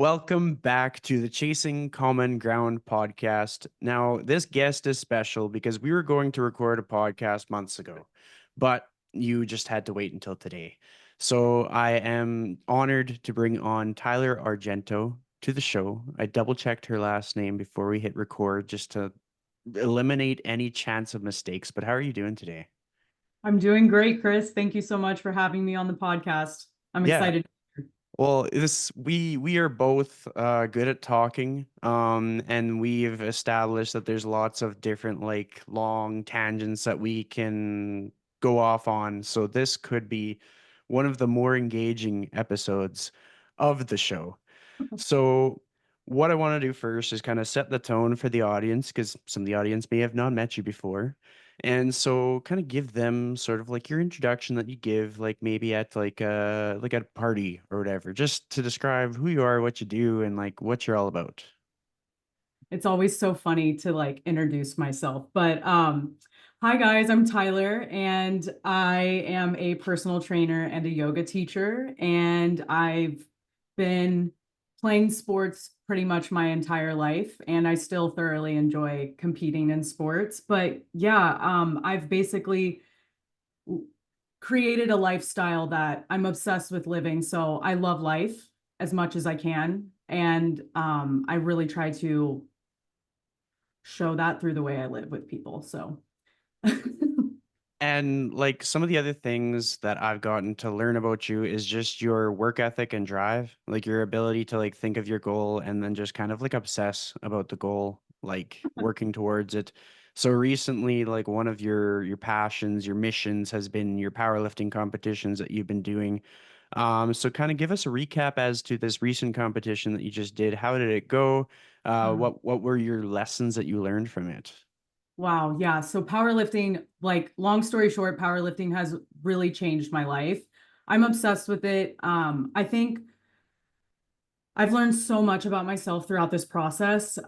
Welcome back to the Chasing Common Ground podcast. Now, this guest is special because we were going to record a podcast months ago, but you just had to wait until today. So I am honored to bring on Tyler Argento to the show. I double checked her last name before we hit record just to eliminate any chance of mistakes. But how are you doing today? I'm doing great, Chris. Thank you so much for having me on the podcast. I'm Yeah, excited. well, this we are both good at talking, and we've established that there's lots of different like long tangents that we can go off on. So this could be one of the more engaging episodes of the show. So what I want to do first is kind of set the tone for the audience because some of the audience may have not met you before. And so kind of give them sort of like your introduction that you give like maybe at like at a party or whatever, just to describe who you are, what you do, and like what you're all about. It's always so funny to introduce myself. But hi guys, I'm Tyler and I am a personal trainer and a yoga teacher, and I've been playing sports pretty much my entire life, and I still thoroughly enjoy competing in sports. But yeah, I've basically created a lifestyle that I'm obsessed with living. So I love life as much as I can. And I really try to show that through the way I live with people. So And like some of the other things that I've gotten to learn about you is just your work ethic and drive, like your ability to like think of your goal and then just kind of like obsess about the goal, like working towards it. So recently, like one of your passions, your missions has been your powerlifting competitions that you've been doing. So kind of give us a recap as to this recent competition that you just did. How did it go? What were your lessons that you learned from it? wow, yeah. So powerlifting, like long story short, powerlifting has really changed my life. I'm obsessed with it. I think I've learned so much about myself throughout this process,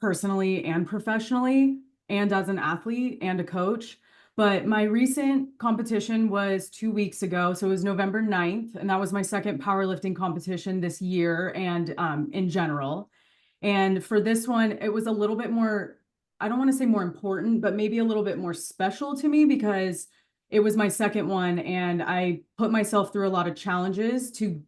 personally and professionally, and as an athlete and a coach. But my recent competition was 2 weeks ago. So it was November 9th, and that was my second powerlifting competition this year and in general. And for this one, it was a little bit more, I don't want to say more important, but maybe a little bit more special to me because it was my second one, and I put myself through a lot of challenges to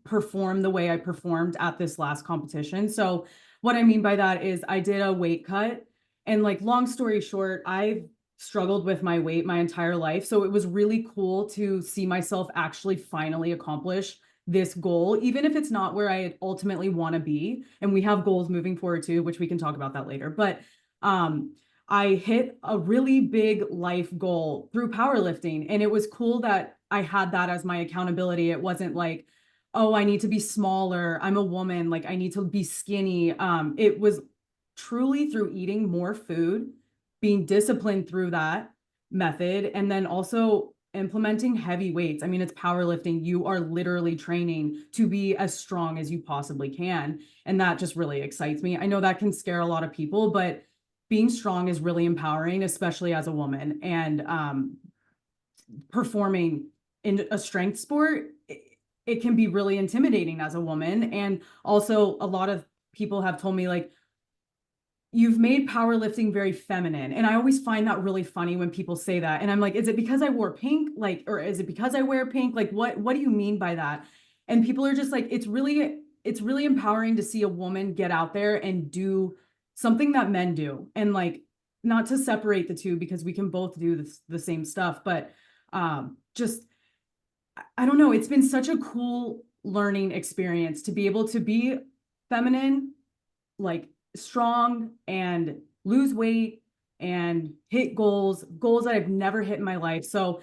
perform the way I performed at this last competition. So what I mean by that is I did a weight cut, and like long story short, I've struggled with my weight my entire life. So it was really cool to see myself actually finally accomplish this goal, even if it's not where I ultimately want to be. And we have goals moving forward too, which we can talk about that later. But um, I hit a really big life goal through powerlifting. And it was cool that I had that as my accountability. It wasn't like, oh, I need to be smaller. I'm a woman. Like I need to be skinny. It was truly through eating more food, being disciplined through that method, and then also implementing heavy weights. I mean, it's powerlifting. You are literally training to be as strong as you possibly can. And that just really excites me. I know that can scare a lot of people, but being strong is really empowering, especially as a woman. And performing in a strength sport, it can be really intimidating as a woman. And also, a lot of people have told me, like, you've made powerlifting very feminine. And I always find that really funny when people say that. And I'm like, is it because I wore pink? Like, or is it because I wear pink? Like, what do you mean by that? And people are just like, it's really empowering to see a woman get out there and do something that men do. And like, not to separate the two because we can both do the same stuff, but just I don't know, it's been such a cool learning experience to be able to be feminine, like strong, and lose weight and hit goals that I've never hit in my life. So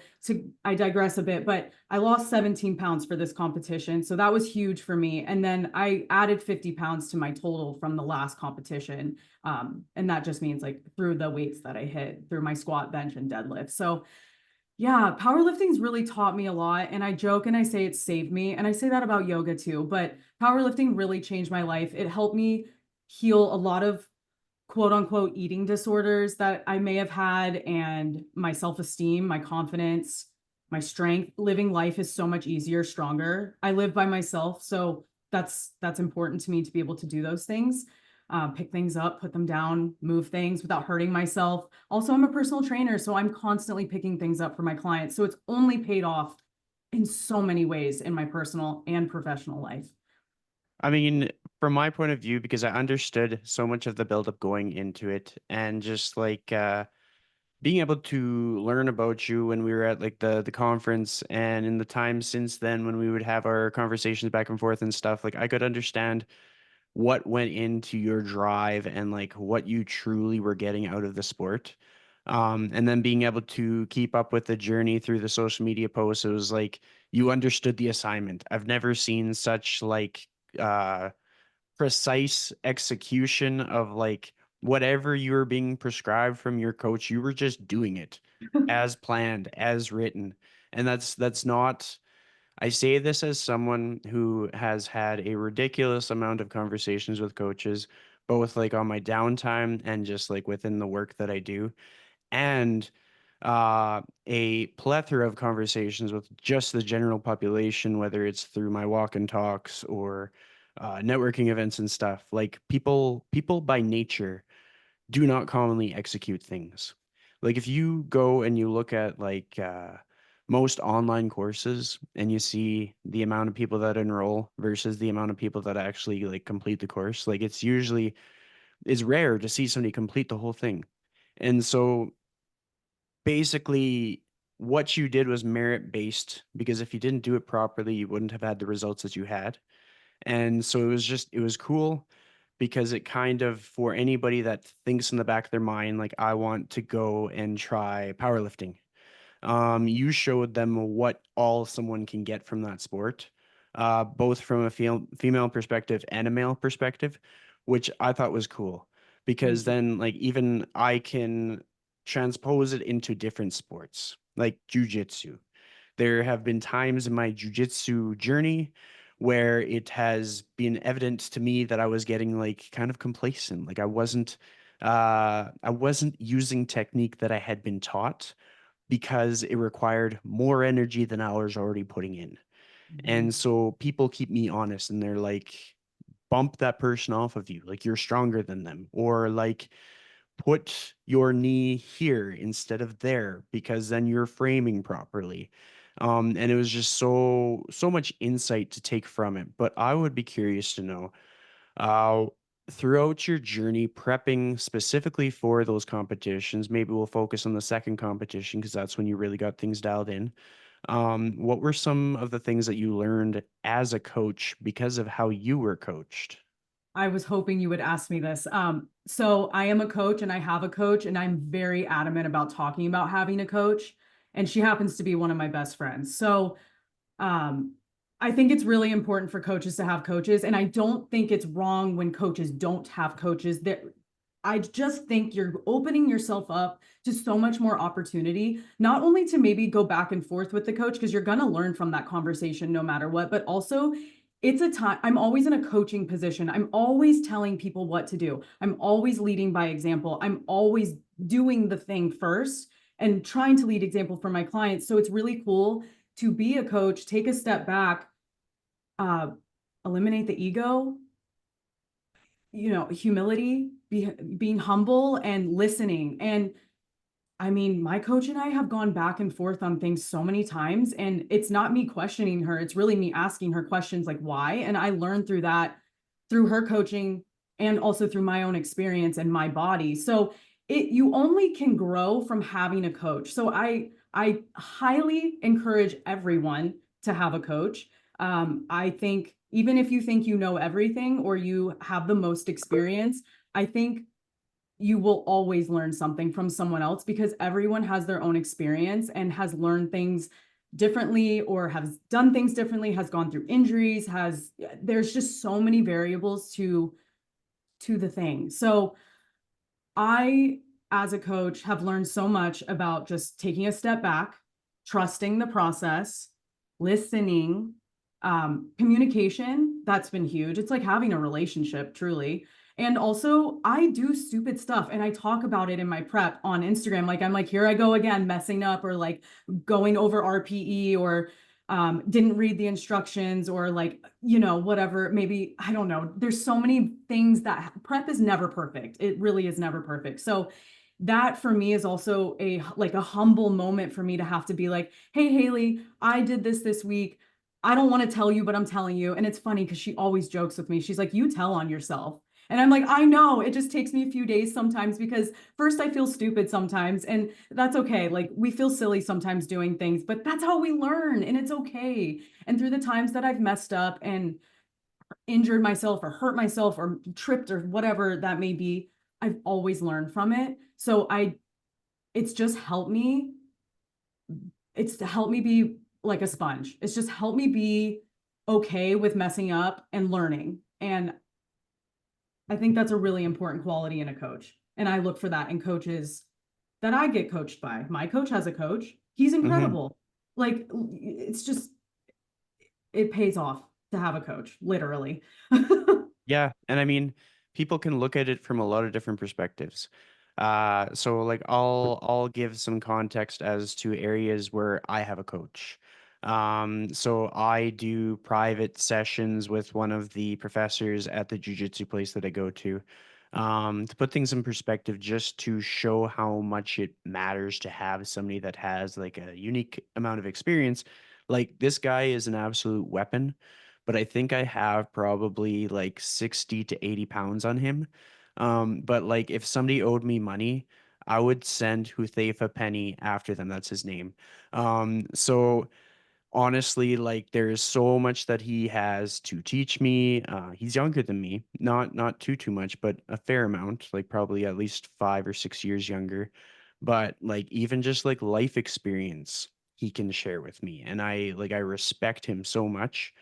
I digress a bit, but I lost 17 pounds for this competition. So that was huge for me. And then I added 50 pounds to my total from the last competition. And that just means like through the weights that I hit through my squat, bench, and deadlift. So yeah, powerlifting's really taught me a lot. And I joke and I say it saved me. And I say that about yoga too, but powerlifting really changed my life. It helped me heal a lot of quote unquote eating disorders that I may have had, and my self-esteem, my confidence, my strength. Living life is so much easier, stronger. I live by myself. So that's important to me to be able to do those things. Pick things up, put them down, move things without hurting myself. Also, I'm a personal trainer, so I'm constantly picking things up for my clients. So it's only paid off in so many ways in my personal and professional life. I mean, from my point of view, because I understood so much of the buildup going into it, and just like being able to learn about you when we were at like the conference, and in the time since then when we would have our conversations back and forth and stuff, like I could understand what went into your drive and like what you truly were getting out of the sport. And then being able to keep up with the journey through the social media posts, it was like you understood the assignment. I've never seen such like uh precise execution of like whatever you were being prescribed from your coach, you were just doing it as planned, as written. And that's not, I say this as someone who has had a ridiculous amount of conversations with coaches, both like on my downtime and just like within the work that I do, and a plethora of conversations with just the general population, whether it's through my walk and talks or networking events and stuff. Like people by nature do not commonly execute things. Like if you go and you look at like most online courses and you see the amount of people that enroll versus the amount of people that actually like complete the course, like it's rare to see somebody complete the whole thing. And so basically what you did was merit based, because if you didn't do it properly, you wouldn't have had the results that you had. And so it was cool because it kind of, for anybody that thinks in the back of their mind, like, I want to go and try powerlifting, you showed them what all someone can get from that sport, both from a female perspective and a male perspective, which I thought was cool because Thank you. then, like, even I can transpose it into different sports like jujitsu. There have been times in my jujitsu journey where it has been evident to me that I was getting like kind of complacent. Like I wasn't using technique that I had been taught because it required more energy than I was already putting in. And Mhm. so people keep me honest and they're like, bump that person off of you. Like you're stronger than them. Or like put your knee here instead of there because then you're framing properly. And it was just so much insight to take from it. But I would be curious to know, uh, throughout your journey prepping specifically for those competitions, maybe we'll focus on the second competition because that's when you really got things dialed in. What were some of the things that you learned as a coach because of how you were coached? I was hoping you would ask me this. So I am a coach and I have a coach, and I'm very adamant about talking about having a coach. And she happens to be one of my best friends. So um, I think it's really important for coaches to have coaches. And I don't think it's wrong when coaches don't have coaches. That I just think you're opening yourself up to so much more opportunity, not only to maybe go back and forth with the coach, because you're going to learn from that conversation no matter what, but also it's a time. I'm always in a coaching position. I'm always telling people what to do. I'm always leading by example. I'm always doing the thing first and trying to lead example for my clients. So it's really cool to be a coach, take a step back, uh, eliminate the ego, humility, being humble and listening. And I mean, my coach and I have gone back and forth on things so many times, and it's not me questioning her. It's really me asking her questions like why. And I learned through that, through her coaching and also through my own experience and my body. So you only can grow from having a coach. So I highly encourage everyone to have a coach. I think even if you think you know everything or you have the most experience, I think you will always learn something from someone else because everyone has their own experience and has learned things differently or has done things differently, has gone through injuries, there's just so many variables to the thing. So I, as a coach, have learned so much about just taking a step back, trusting the process, listening, communication. That's been huge. It's like having a relationship, truly. And also, I do stupid stuff and I talk about it in my prep on Instagram. Like, I'm like, here I go again, messing up or like going over RPE or didn't read the instructions, or like, whatever, maybe, I don't know. There's so many things that prep is never perfect. It really is never perfect. So that for me is also a humble moment for me to have to be like, hey, Haley, I did this week. I don't want to tell you, but I'm telling you. And it's funny because she always jokes with me. She's like, you tell on yourself. And I'm like, I know, it just takes me a few days sometimes because first I feel stupid sometimes, and that's okay. Like, we feel silly sometimes doing things, but that's how we learn, and it's okay. And through the times that I've messed up and injured myself or hurt myself or tripped or whatever that may be, I've always learned from it. So it's just helped me. It's to help me be like a sponge. It's just helped me be okay with messing up and learning. And I think that's a really important quality in a coach. And I look for that in coaches that I get coached by. My coach has a coach. He's Hmm. incredible. Like, it's just, it pays off to have a coach, literally. Yeah, and I mean, people can look at it from a lot of different perspectives. So like I'll give some context as to areas where I have a coach. So I do private sessions with one of the professors at the jujitsu place that I go to put things in perspective, just to show how much it matters to have somebody that has like a unique amount of experience. Like this guy is an absolute weapon, but I think I have probably like 60 to 80 pounds on him. But like if somebody owed me money, I would send Huthaifa Penny after them. That's his name. So honestly, like there is so much that he has to teach me. He's younger than me, not too much, but a fair amount, like probably at least 5 or 6 years younger. But like even just like life experience he can share with me, and I respect him so much.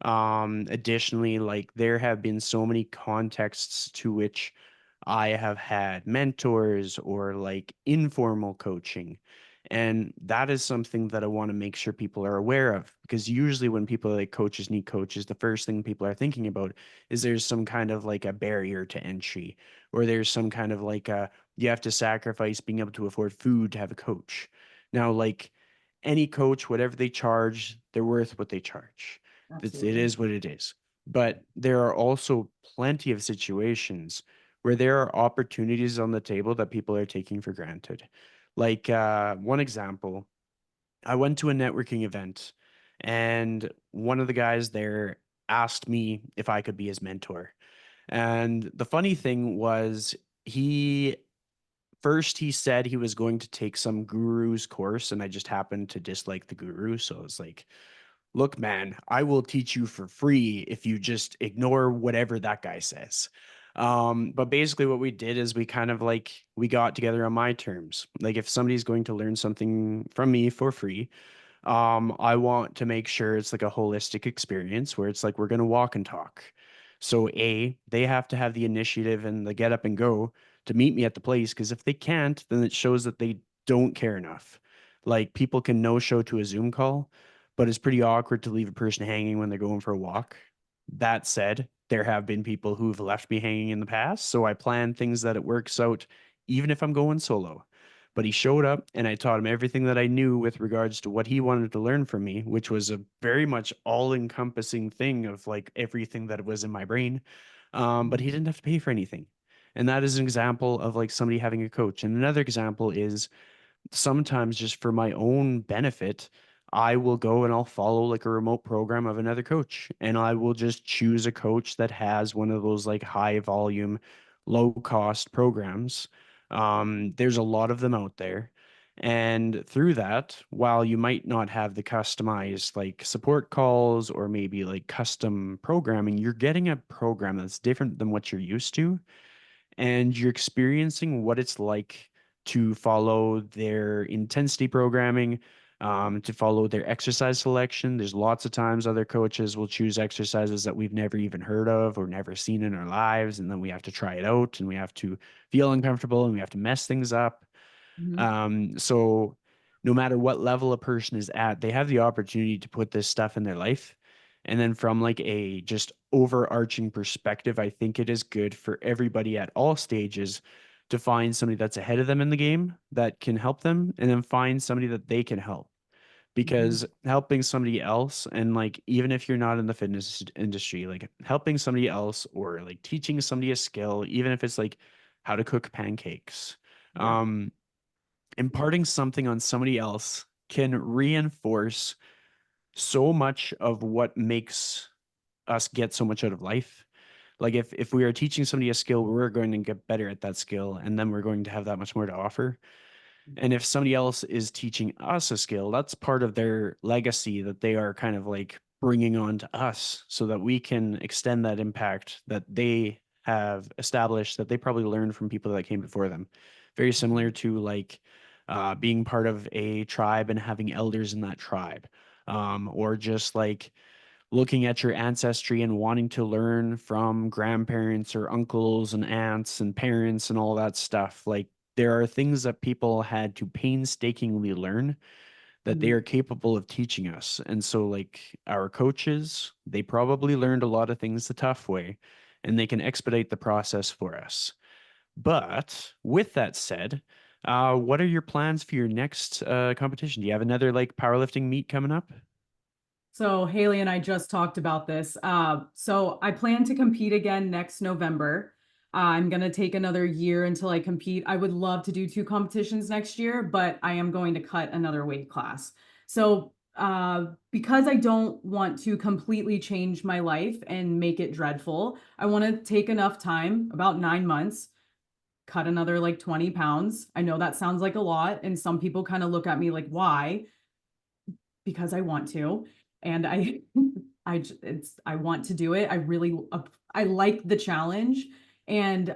Additionally, like there have been so many contexts to which I have had mentors or like informal coaching, and that is something that I want to make sure people are aware of, because usually when people like coaches need coaches, the first thing people are thinking about is there's some kind of like a barrier to entry, or there's some kind of like a you have to sacrifice being able to afford food to have a coach. Now, like any coach, whatever they charge, they're worth what they charge. It Absolutely. is what it is. But there are also plenty of situations where there are opportunities on the table that people are taking for granted. Like one example, I went to a networking event, and one of the guys there asked me if I could be his mentor. And the funny thing was, he he said he was going to take some guru's course, and I just happened to dislike the guru. So I was like, look, man, I will teach you for free if you just ignore whatever that guy says. But basically what we did is we kind of like we got together on my terms. Like if somebody's going to learn something from me for free, I want to make sure it's like a holistic experience where it's like we're gonna walk and talk. So they have to have the initiative and the get up and go to meet me at the place, because if they can't, then it shows that they don't care enough. Like people can no show to a Zoom call, but it's pretty awkward to leave a person hanging when they're going for a walk. That said, there have been people who've left me hanging in the past, so I plan things that it works out even if I'm going solo. But he showed up and I taught him everything that I knew with regards to what he wanted to learn from me, which was a very much all-encompassing thing of like everything that was in my brain. But he didn't have to pay for anything. And that is an example of like somebody having a coach. And another example is sometimes just for my own benefit, I will go and I'll follow like a remote program of another coach, and I will just choose a coach that has one of those like high volume, low cost programs. There's a lot of them out there. And through that, while you might not have the customized like support calls or maybe like custom programming, you're getting a program that's different than what you're used to, and you're experiencing what it's like to follow their intensity programming, to follow their exercise selection. There's lots of times other coaches will choose exercises that we've never even heard of or never seen in our lives, and then we have to try it out and we have to feel uncomfortable and we have to mess things up. Mhm. So no matter what level a person is at, they have the opportunity to put this stuff in their life. And then from like a just overarching perspective, I think it is good for everybody at all stages to find somebody that's ahead of them in the game that can help them, and then find somebody that they can help. Mhm. because helping somebody else, and like even if you're not in the fitness industry, like helping somebody else or like teaching somebody a skill, even if it's like how to cook pancakes, Yeah. um imparting something on somebody else can reinforce so much of what makes us get so much out of life. Like if we are teaching somebody a skill, we're going to get better at that skill, and then we're going to have that much more to offer. And if somebody else is teaching us a skill, that's part of their legacy that they are kind of like bringing on to us so that we can extend that impact that they have established, that they probably learned from people that came before them. Very similar to like being part of a tribe and having elders in that tribe, or just like looking at your ancestry and wanting to learn from grandparents or uncles and aunts and parents and all that stuff. Like there are things that people had to painstakingly learn that they Mhm. are capable of teaching us. And so, like our coaches, they probably learned a lot of things the tough way and they can expedite the process for us. But with that said, what are your plans for your next competition? Do you have another like powerlifting meet coming up? So Haley and I just talked about this. So I plan to compete again next November. I'm going to take another year until I compete. I would love to do two competitions next year, but I am going to cut another weight class. So because I don't want to completely change my life and make it dreadful, I want to take enough time, about 9 months, cut another like 20 pounds. I know that sounds like a lot, and some people kind of look at me like, why? Because I want to, and I want to do it. I really I like the challenge, and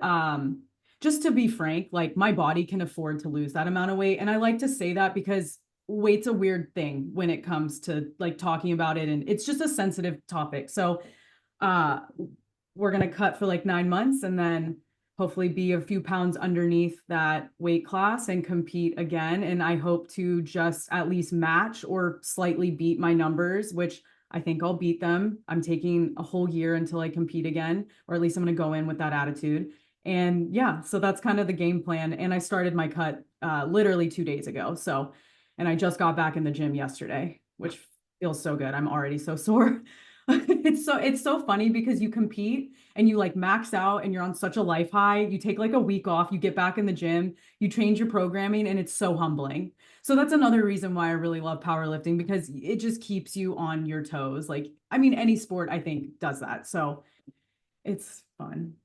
just to be frank, like my body can afford to lose that amount of weight, and I like to say that because weight's a weird thing when it comes to like talking about it, and it's just a sensitive topic. So uh we're going to cut for like 9 months and then hopefully be a few pounds underneath that weight class and compete again. And I hope to just at least match or slightly beat my numbers, which I think I'll beat them. I'm taking a whole year until I compete again, or at least I'm going to go in with that attitude. And yeah, so that's kind of the game plan. And I started my cut literally 2 days ago. So, and I just got back in the gym yesterday, which feels so good. I'm already so sore. It's so funny because you compete and you like max out and you're on such a life high. You take like a week off, you get back in the gym, you change your programming, and it's so humbling. So that's another reason why I really love powerlifting because it just keeps you on your toes. Like, I mean, any sport I think does that. So it's fun.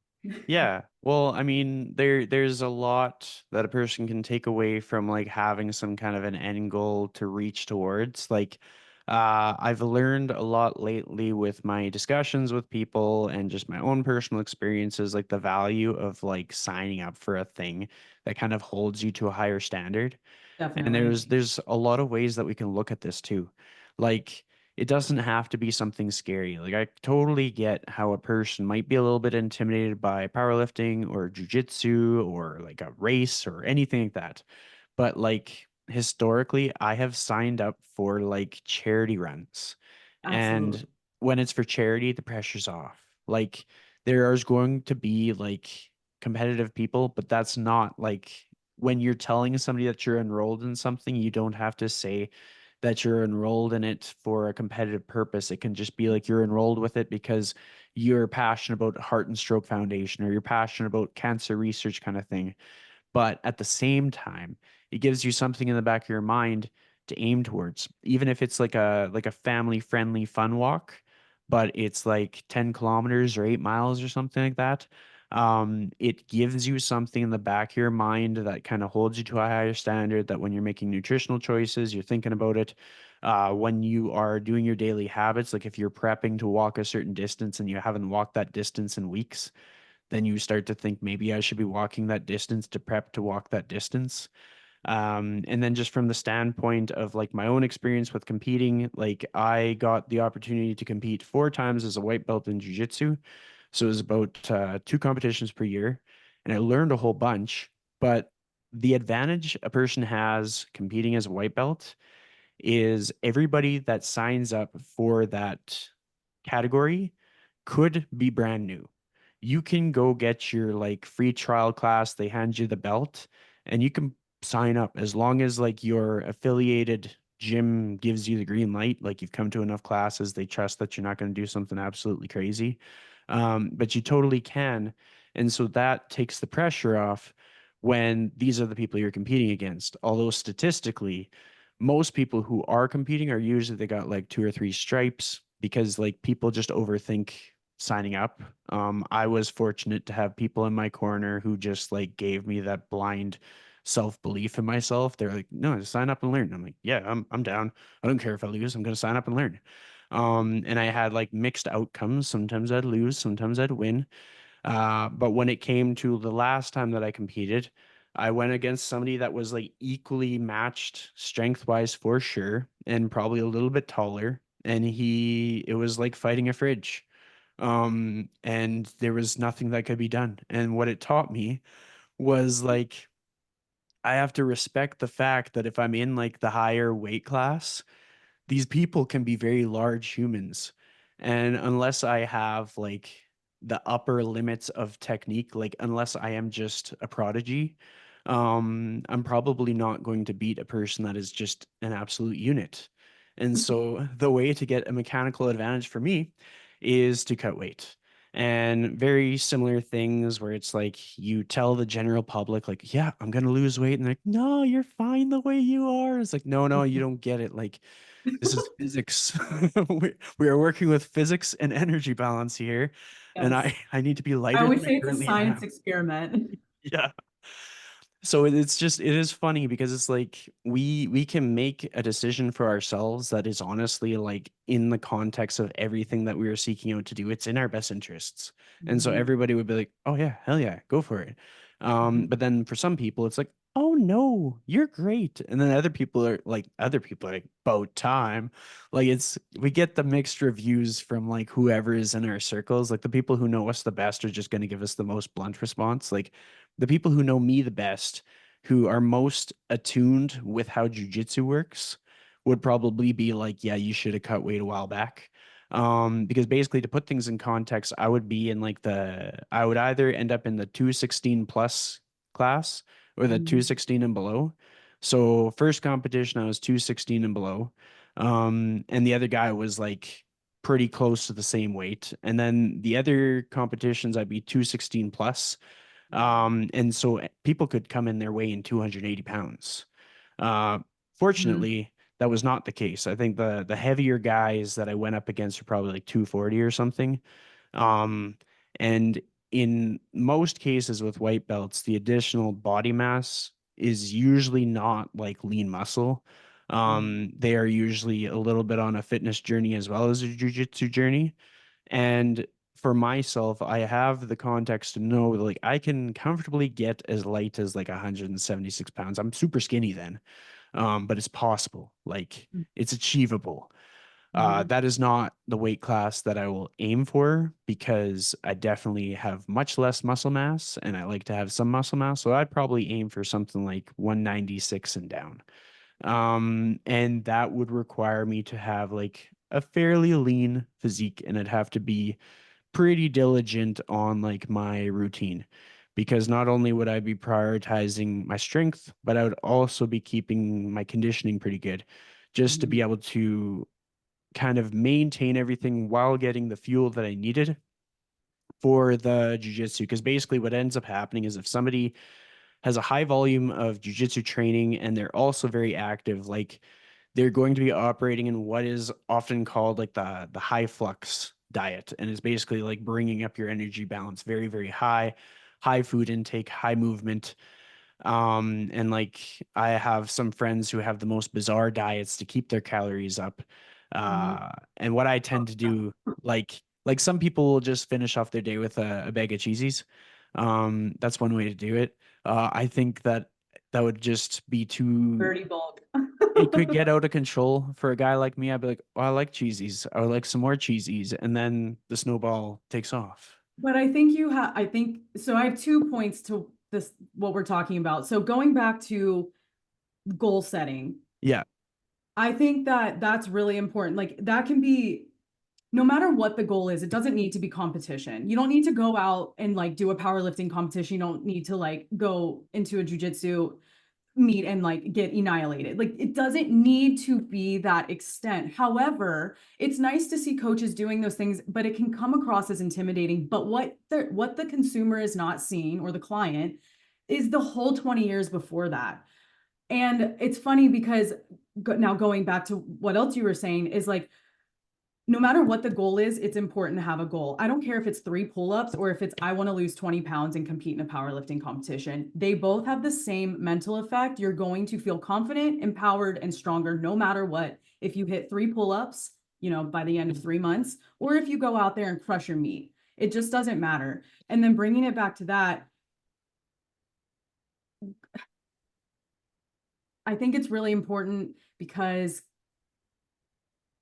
Yeah. Well, I mean, there's a lot that a person can take away from like having some kind of an end goal to reach towards. Like, I've learned a lot lately with my discussions with people and just my own personal experiences, like the value of like signing up for a thing that kind of holds you to a higher standard. And Definitely. there's a lot of ways that we can look at this too. Like it doesn't have to be something scary. Like I totally get how a person might be a little bit intimidated by powerlifting or jujitsu or like a race or anything like that. But like historically, I have signed up for like charity runs. And Absolutely. when it's for charity, the pressure's off. Like there is going to be like competitive people, but that's not like when you're telling somebody that you're enrolled in something, you don't have to say that you're enrolled in it for a competitive purpose. It can just be like you're enrolled with it because you're passionate about Heart and Stroke Foundation or you're passionate about cancer research kind of thing. But at the same time, it gives you something in the back of your mind to aim towards, even if it's like a family friendly fun walk, but it's like 10 kilometers or 8 miles or something like that. It gives you something in the back of your mind that kind of holds you to a higher standard, that when you're making nutritional choices, you're thinking about it. When you are doing your daily habits, like if you're prepping to walk a certain distance and you haven't walked that distance in weeks, then you start to think maybe I should be walking that distance to prep to walk that distance. And then just from the standpoint of like my own experience with competing, like I got the opportunity to compete 4 times as a white belt in jiu-jitsu. So it was about 2 competitions per year. And I learned a whole bunch. But the advantage a person has competing as a white belt is everybody that signs up for that category could be brand new. You can go get your like free trial class, they hand you the belt, and you can sign up as long as like you're affiliated. gym gives you the green light, like you've come to enough classes, they trust that you're not going to do something absolutely crazy. But you totally can. And so that takes the pressure off when these are the people you're competing against. Although statistically, most people who are competing are usually they got like two or three stripes because like people just overthink signing up. I was fortunate to have people in my corner who just like gave me that blind self-belief in myself. They're like, no, just sign up and learn. I'm like, yeah, I'm down. I don't care if I lose. I'm gonna sign up and learn. And I had like mixed outcomes. Sometimes I'd lose, sometimes I'd win. But when it came to the last time that I competed, I went against somebody that was like equally matched strength wise for sure, and probably a little bit taller. And it was like fighting a fridge. And there was nothing that could be done. And what it taught me was like, I have to respect the fact that if I'm in like the higher weight class, these people can be very large humans. And unless I have like the upper limits of technique, like unless I am just a prodigy, I'm probably not going to beat a person that is just an absolute unit. And so the way to get a mechanical advantage for me is to cut weight. And very similar things where it's like you tell the general public, like, yeah, I'm gonna lose weight. And they're like, no, you're fine the way you are. It's like, no, no, you don't get it. Like, this is physics. We are working with physics and energy balance here, and Yes. I need to be I lighter always than I say it's a currently science am. experiment. Yeah. So it's just it is funny because it's like we can make a decision for ourselves that is honestly like in the context of everything that we are seeking out to do. It's in our best interests. And so Mhm. everybody would be like, "Oh yeah, hell yeah, go for it." Mhm. But then for some people it's like, "Oh no, you're great." And then other people are like, "About time." Like it's we get the mixed reviews from like whoever is in our circles. Like the people who know us the best are just going to give us the most blunt response. Like the people who know me the best, who are most attuned with how jujitsu works, would probably be like, yeah, you should have cut weight a while back. Because basically to put things in context, I would either end up in the 216 plus class or the Mhm. 216 and below. So first competition, I was 216 and below. And the other guy was like pretty close to the same weight. And then the other competitions, I'd be 216 plus. And so people could come in their way in 280 pounds. Uh, Mhm. Fortunately, that was not the case. I think the heavier guys that I went up against were probably like 240 or something. Um, and in most cases with white belts, the additional body mass is usually not like lean muscle. Mhm. They are usually a little bit on a fitness journey as well as a jujitsu journey. And for myself, I have the context to know that like I can comfortably get as light as like 176 pounds. I'm super skinny then. But it's possible. Like it's achievable. Mhm. That is not the weight class that I will aim for because I definitely have much less muscle mass and I like to have some muscle mass. So I'd probably aim for something like 196 and down. And that would require me to have like a fairly lean physique and I'd have to be pretty diligent on like my routine because not only would I be prioritizing my strength, but I would also be keeping my conditioning pretty good just to be Mhm. able to kind of maintain everything while getting the fuel that I needed for the jujitsu. Because basically, what ends up happening is if somebody has a high volume of jujitsu training and they're also very active, like they're going to be operating in what is often called like the high flux diet, and it's basically like bringing up your energy balance very very high, high food intake, high movement. And like I have some friends who have the most bizarre diets to keep their calories up. Mhm. And what I tend to do, like some people will just finish off their day with a bag of cheesies. That's one way to do it. I think that that would just be too, Birdie bulk. it could get out of control for a guy like me. I'd be like, oh, I like cheesies. I would like some more cheesies. And then the snowball takes off. But I think so. I have 2 points to this, what we're talking about. So going back to goal setting, Yeah. I think that that's really important. Like that can be, no matter what the goal is, it doesn't need to be competition. You don't need to go out and like do a powerlifting competition. You don't need to like go into a jujitsu. meet and like get annihilated. Like it doesn't need to be that extent. However, it's nice to see coaches doing those things, but it can come across as intimidating. But what the consumer is not seeing, or the client, is the whole 20 years before that. And it's funny because now going back to what else you were saying is like, no matter what the goal is, it's important to have a goal. I don't care if it's 3 pull-ups or if it's I want to lose 20 pounds and compete in a powerlifting competition. They both have the same mental effect. You're going to feel confident, empowered, and stronger no matter what. If you hit 3 pull-ups, by the end of 3 months, or if you go out there and crush your meat, it just doesn't matter. And then bringing it back to that, I think it's really important because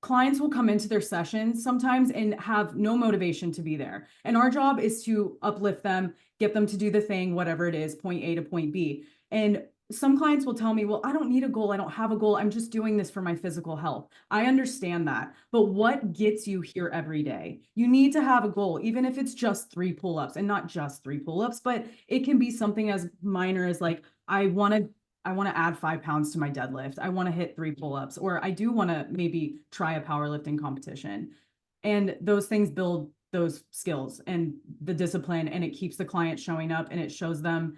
clients will come into their sessions sometimes and have no motivation to be there. And our job is to uplift them, get them to do the thing, whatever it is, point A to point B. And some clients will tell me, well, I don't need a goal. I don't have a goal. I'm just doing this for my physical health. I understand that. But what gets you here every day? You need to have a goal, even if it's just 3 pull-ups, and not just 3 pull-ups, but it can be something as minor as like, I want to add 5 pounds to my deadlift. I want to hit 3 pull-ups, or I do want to maybe try a powerlifting competition. And those things build those skills and the discipline, and it keeps the client showing up, and it shows them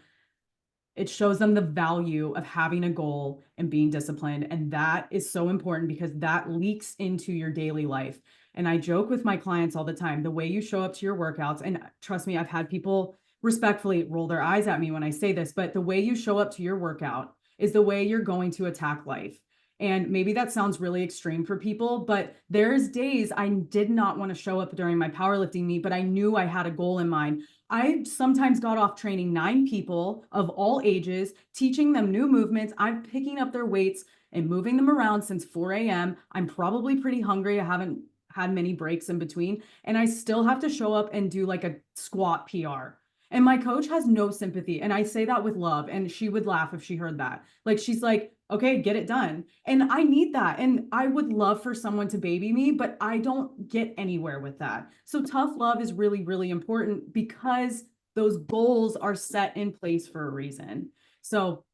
the value of having a goal and being disciplined. And that is so important because that leaks into your daily life. And I joke with my clients all the time, the way you show up to your workouts, and trust me, I've had people respectfully roll their eyes at me when I say this, but the way you show up to your workout is the way you're going to attack life. And maybe that sounds really extreme for people, but there's days I did not want to show up during my powerlifting meet, but I knew I had a goal in mind. I sometimes got off training 9 people of all ages, teaching them new movements. I'm picking up their weights and moving them around since 4 a.m. I'm probably pretty hungry. I haven't had many breaks in between, and I still have to show up and do like a squat PR. And my coach has no sympathy. And I say that with love. And she would laugh if she heard that. Like, she's like, okay, get it done. And I need that. And I would love for someone to baby me, but I don't get anywhere with that. So tough love is really, really important because those goals are set in place for a reason. So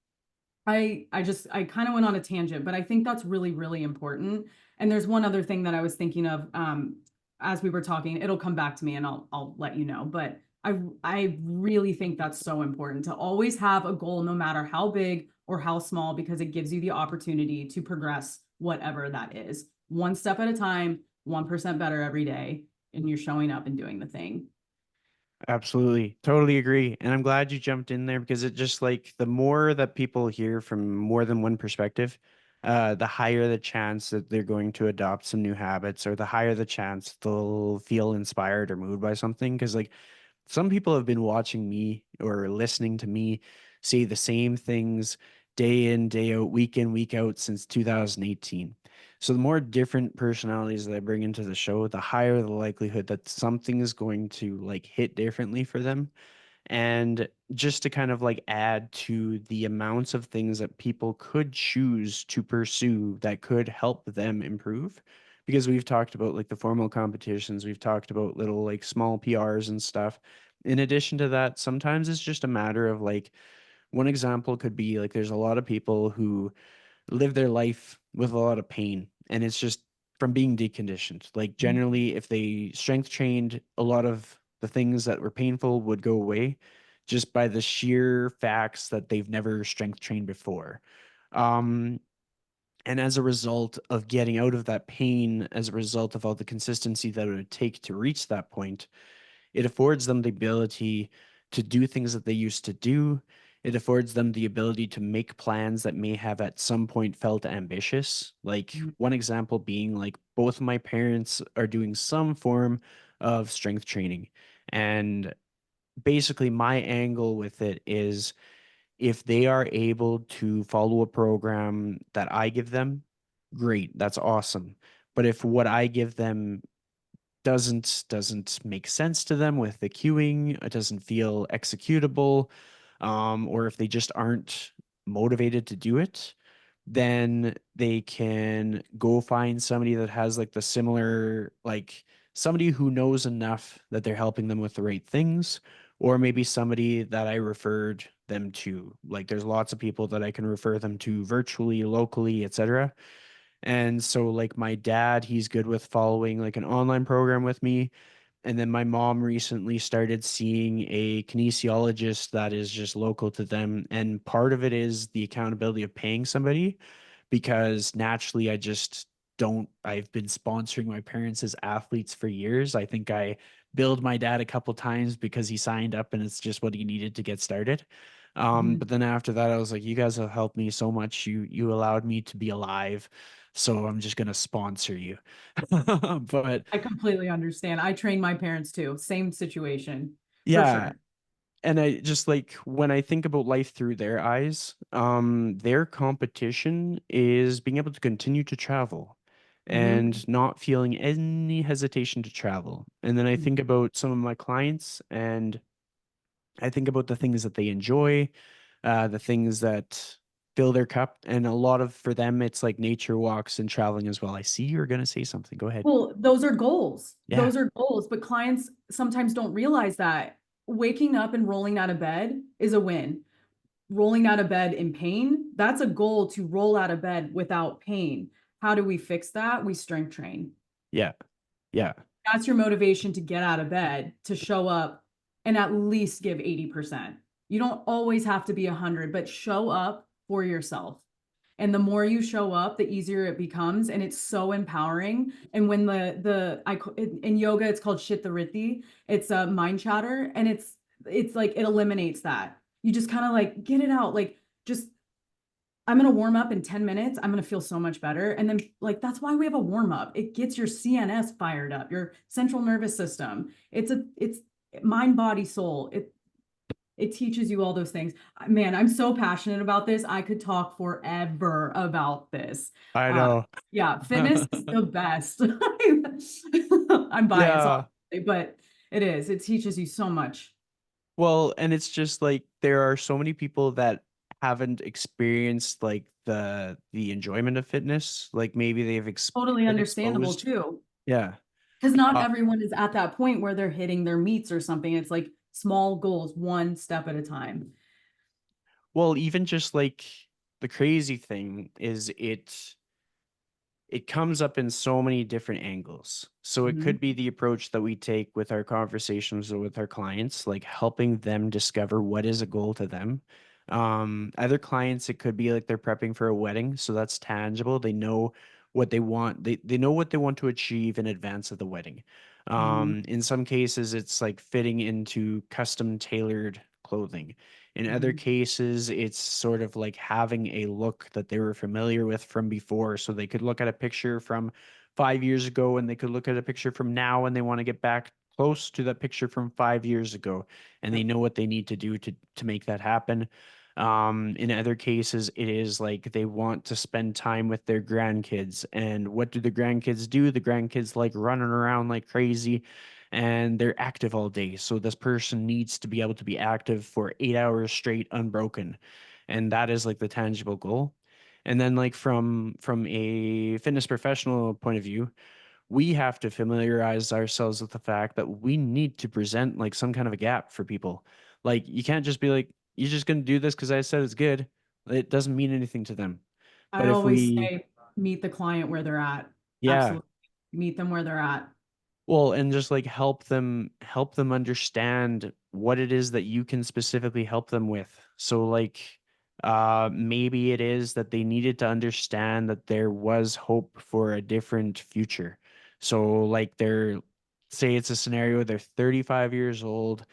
I kind of went on a tangent, but I think that's really, really important. And there's one other thing that I was thinking of as we were talking. It'll come back to me and I'll let you know. But I really think that's so important to always have a goal, no matter how big or how small, because it gives you the opportunity to progress whatever that is. One step at a time, 1% better every day, and you're showing up and doing the thing. Absolutely. Totally agree. And I'm glad you jumped in there because it just like the more that people hear from more than one perspective, the higher the chance that they're going to adopt some new habits, or the higher the chance they'll feel inspired or moved by something. Because like some people have been watching me or listening to me say the same things day in, day out, week in, week out since 2018. So the more different personalities that I bring into the show, the higher the likelihood that something is going to like hit differently for them. And just to kind of like add to the amounts of things that people could choose to pursue that could help them improve. Because we've talked about like the formal competitions, we've talked about little like small PRs and stuff. In addition to that, sometimes it's just a matter of like, one example could be like there's a lot of people who live their life with a lot of pain, and it's just from being deconditioned. Like generally if they strength trained, a lot of the things that were painful would go away just by the sheer facts that they've never strength trained before. um and as a result of getting out of that pain, as a result of all the consistency that it would take to reach that point, it affords them the ability to do things that they used to do. It affords them the ability to make plans that may have at some point felt ambitious. Like one example being like both of my parents are doing some form of strength training. And basically my angle with it is if they are able to follow a program that I give them, great, that's awesome. But if what I give them doesn't make sense to them with the queuing, it doesn't feel executable, or if they just aren't motivated to do it, then they can go find somebody that has like the similar, like somebody who knows enough that they're helping them with the right things, or maybe somebody that I referred them to. Like there's lots of people that I can refer them to virtually, locally, etc. And so like my dad, he's good with following like an online program with me. And then my mom recently started seeing a kinesiologist that is just local to them. And part of it is the accountability of paying somebody because naturally I just don't, I've been sponsoring my parents as athletes for years. I think I billed my dad a couple times because he signed up and it's just what he needed to get started. But Mhm. then after that, I was like, you guys have helped me so much. You allowed me to be alive. So I'm just gonna sponsor you. But I completely understand. I train my parents too. Same situation, for yeah, sure. and I just like when I think about life through their eyes, their competition is being able to continue to travel Hmm. and not feeling any hesitation to travel. And then I think about some of my clients and I think about the things that they enjoy, the things that fill their cup. And a lot of for them, it's like nature walks and traveling as well. I see you're gonna say something. Go ahead. Well, those are goals. Yeah. Those are goals, but clients sometimes don't realize that waking up and rolling out of bed is a win. Rolling out of bed in pain, that's a goal to roll out of bed without pain. How do we fix that? We strength train. Yeah. Yeah. That's your motivation to get out of bed, to show up and at least give 80%. You don't always have to be 100, but show up for yourself. And the more you show up, the easier it becomes. And it's so empowering. And when in yoga, it's called Shit the Ritti. It's a mind chatter. And it's like it eliminates that. You just kind of like get it out. Like just I'm going to warm up in 10 minutes. I'm going to feel so much better. And then, like, that's why we have a warm up. It gets your CNS fired up, your central nervous system. It's mind, body, soul. It teaches you all those things. Man, I'm so passionate about this. I could talk forever about this. I Uh, know. yeah, fitness is the best. I'm biased, Yeah. obviously, but it is. It teaches you so much. Well, and it's just like there are so many people that haven't experienced like the enjoyment of fitness. Like maybe Totally been understandable exposed. too. Yeah. Because not Uh, everyone is at that point where they're hitting their meets or something. It's like small goals, one step at a time. well, even just like the crazy thing is it comes up in so many different angles. So it Mhm. could be the approach that we take with our conversations or with our clients, like helping them discover what is a goal to them. Other clients, it could be like they're prepping for a wedding, so that's tangible. They know what they want. They know what they want to achieve in advance of the wedding. Mhm. In some cases, it's like fitting into custom tailored clothing. In other Mhm. cases, it's sort of like having a look that they were familiar with from before. So they could look at a picture from 5 years ago and they could look at a picture from now and they want to get back close to that picture from 5 years ago. And they Yep. know what they need to do to make that happen. In other cases, it is like they want to spend time with their grandkids. And what do the grandkids do? The grandkids like running around like crazy and they're active all day. So this person needs to be able to be active for 8 hours straight, unbroken. And that is like the tangible goal. And then like from a fitness professional point of view, we have to familiarize ourselves with the fact that we need to present like some kind of a gap for people. Like you can't just be like, you're just gonna do this because I said it's good. It doesn't mean anything to them. I But if always we, say, meet the client where they're at. yeah, Absolutely. Meet them where they're at. well, and just like help them understand what it is that you can specifically help them with. So like maybe it is that they needed to understand that there was hope for a different future. So like they're say it's a scenario they're 35 years old,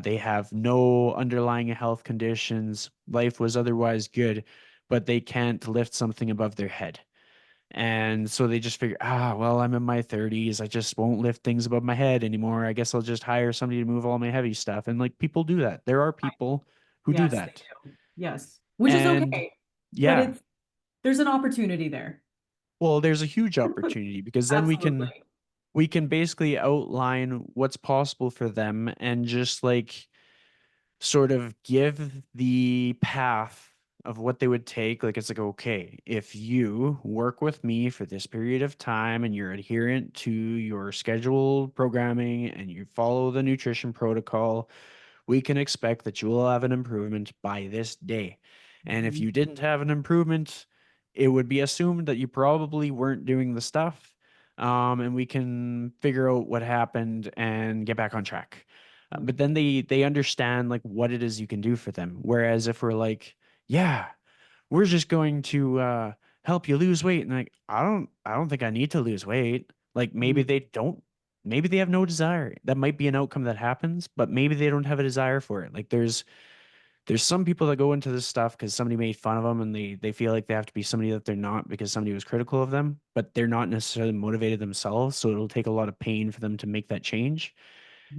they have no underlying health conditions, life was otherwise good, but they can't lift something above their head. And so they just figure, well, I'm in my 30s. I just won't lift things above my head anymore. I guess I'll just hire somebody to move all my heavy stuff. And like people do that. There are people who do Yes, they that. do. Yes. Which is And okay. But yeah, there's an opportunity there. well, there's a huge opportunity because then Absolutely. we can basically outline what's possible for them and just like sort of give the path of what they would take. Like it's like, okay, if you work with me for this period of time and you're adherent to your scheduled programming and you follow the nutrition protocol, we can expect that you will have an improvement by this day. And if Mhm. you didn't have an improvement, it would be assumed that you probably weren't doing the stuff. And we can figure out what happened and get back on track. But then they understand like what it is you can do for them. Whereas if we're like, yeah, we're just going to help you lose weight, and like, I don't think I need to lose weight. Like maybe Mhm. they don't, maybe they have no desire. That might be an outcome that happens, but maybe they don't have a desire for it. Like there's some people that go into this stuff because somebody made fun of them and they feel like they have to be somebody that they're not because somebody was critical of them, but they're not necessarily motivated themselves. So it'll take a lot of pain for them to make that change.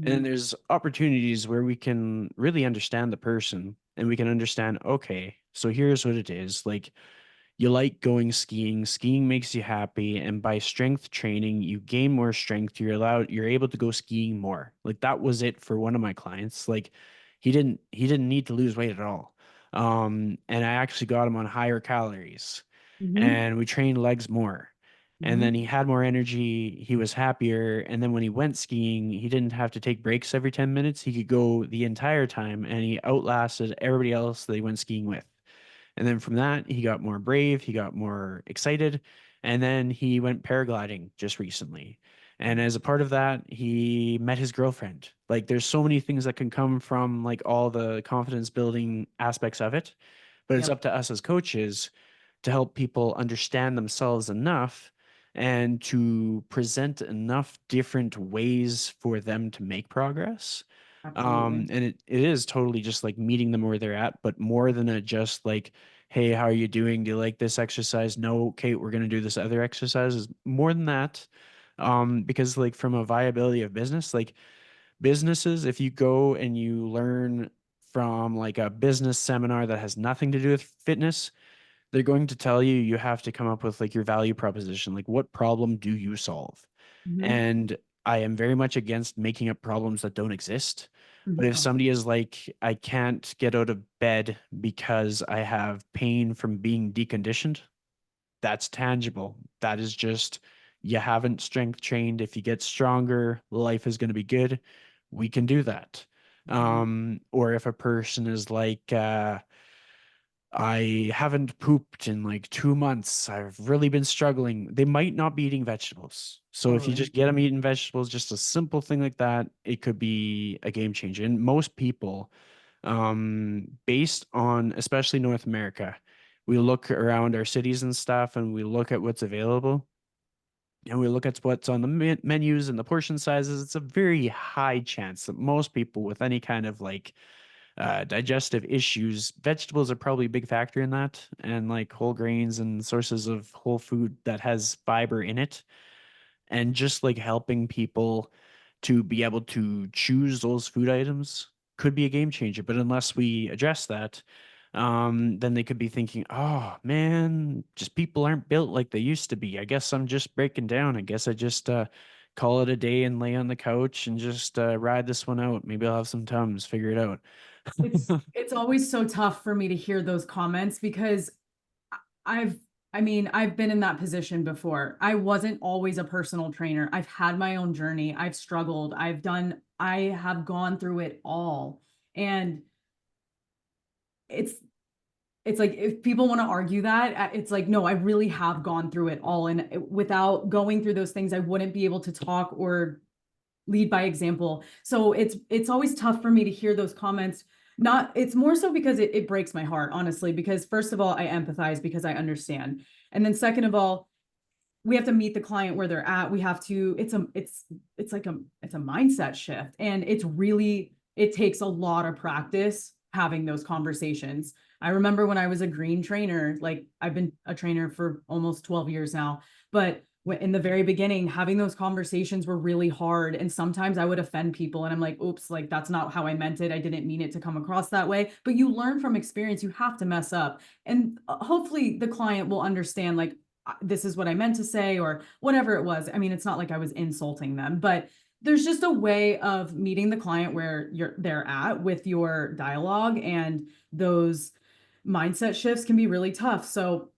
And then Mhm. there's opportunities where we can really understand the person and we can understand, okay, so here's what it is. Like you like going skiing, skiing makes you happy, and by strength training, you gain more strength. You're able to go skiing more. Like that was it for one of my clients. Like he didn't need to lose weight at all. And I actually got him on higher calories Mhm. and we trained legs more. And then Mhm. he had more energy, he was happier, and then when he went skiing, he didn't have to take breaks every 10 minutes. He could go the entire time and he outlasted everybody else that he went skiing with. And then from that, he got more brave, he got more excited, and then he went paragliding just recently. And as a part of that, he met his girlfriend. Like there's so many things that can come from like all the confidence building aspects of it, but it's Yep. up to us as coaches to help people understand themselves enough and to present enough different ways for them to make progress. Absolutely. And it is totally just like meeting them where they're at, but more than a just like, hey, how are you doing? Do you like this exercise? No, Kate, we're gonna do this other exercise. Is more than that. Because like from a viability of business, like businesses, if you go and you learn from like a business seminar that has nothing to do with fitness, they're going to tell you you have to come up with like your value proposition. Like, what problem do you solve? Mhm. And I am very much against making up problems that don't exist. But Mhm. if Oh, somebody is like, I can't get out of bed because I have pain from being deconditioned, that's tangible. That is just, you haven't strength trained. If you get stronger, life is going to be good. We can do that. mhm. Or if a person is like, I haven't pooped in like 2 months. I've really been struggling. They might not be eating vegetables. So if you Totally. just get them eating vegetables, just a simple thing like that, it could be a game changer. And most people, based on especially North America, we look around our cities and stuff and we look at what's available and we look at what's on the menus and the portion sizes. It's a very high chance that most people with any kind of like digestive issues, vegetables are probably a big factor in that, and like whole grains and sources of whole food that has fiber in it, and just like helping people to be able to choose those food items could be a game changer. But unless we address that, then they could be thinking, oh man, just people aren't built like they used to be. I guess I'm just breaking down. I guess I just call it a day and lay on the couch and just ride this one out. Maybe I'll have some Tums, figure it out. It's always so tough for me to hear those comments because I've I mean, I've been in that position before. I wasn't always a personal trainer. I've had my own journey. I've struggled. I have gone through it all. And it's it's like if people want to argue that, it's like, no, I really have gone through it all. And without going through those things, I wouldn't be able to talk or lead by example. So it's always tough for me to hear those comments. Not it's more so because it breaks my heart, honestly, because first of all, I empathize because I understand. And then second of all, we have to meet the client where they're at. We have to, it's like it's a mindset shift. And it's really, it takes a lot of practice having those conversations. I remember when I was a green trainer, like I've been a trainer for almost 12 years now, but in the very beginning, having those conversations were really hard. And sometimes I would offend people and I'm like, oops, like that's not how I meant it. I didn't mean it to come across that way. But you learn from experience, you have to mess up. And hopefully the client will understand, like, this is what I meant to say, or whatever it was. I mean, it's not like I was insulting them, but there's just a way of meeting the client where they're at with your dialogue, and those mindset shifts can be really tough. So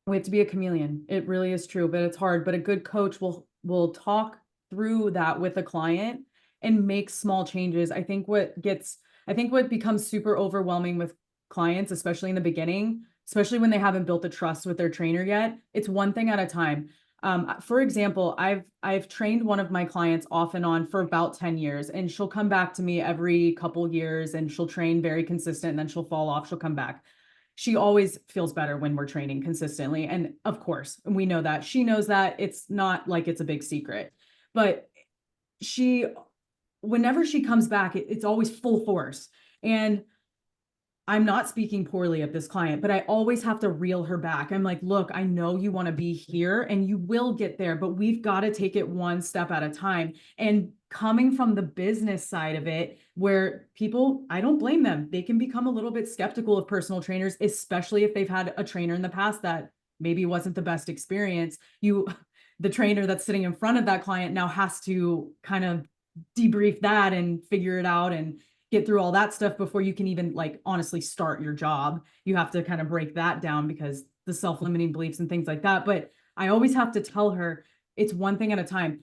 we have to be a chameleon. It really is true, but it's hard. But a good coach will talk through that with a client and make small changes. I think what becomes super overwhelming with clients, especially in the beginning, especially when they haven't built the trust with their trainer yet, it's one thing at a time. For example, I've trained one of my clients off and on for about 10 years, and she'll come back to me every couple years and she'll train very consistent, and then she'll fall off, she'll come back. She always feels better when we're training consistently. And of course, we know that. She knows that. It's not like it's a big secret. But she, whenever she comes back, it's always full force. And I'm not speaking poorly of this client, but I always have to reel her back. I'm like, look, I know you want to be here and you will get there, but we've got to take it one step at a time. And coming from the business side of it, where people, I don't blame them. They can become a little bit skeptical of personal trainers, especially if they've had a trainer in the past that maybe wasn't the best experience. The trainer that's sitting in front of that client now has to kind of debrief that and figure it out and get through all that stuff before you can even like honestly start your job. You have to kind of break that down because the self-limiting beliefs and things like that. But I always have to tell her it's one thing at a time.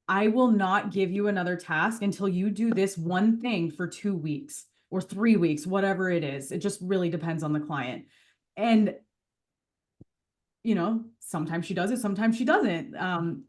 I will not give you another task until you do this one thing for 2 weeks or 3 weeks, whatever it is. It just really depends on the client. And sometimes she does it, sometimes she doesn't.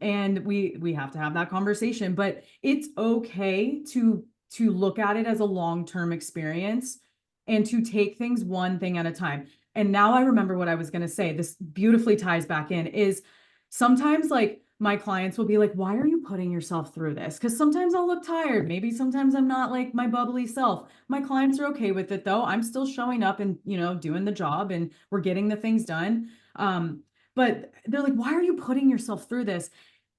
And we have to have that conversation, but it's okay to look at it as a long-term experience and to take things one thing at a time. And now I remember what I was going to say. This beautifully ties back in is sometimes like my clients will be like, why are you putting yourself through this? Because sometimes I'll look tired. Maybe sometimes I'm not like my bubbly self. My clients are okay with it though. I'm still showing up and, doing the job and we're getting the things done. But they're like, why are you putting yourself through this?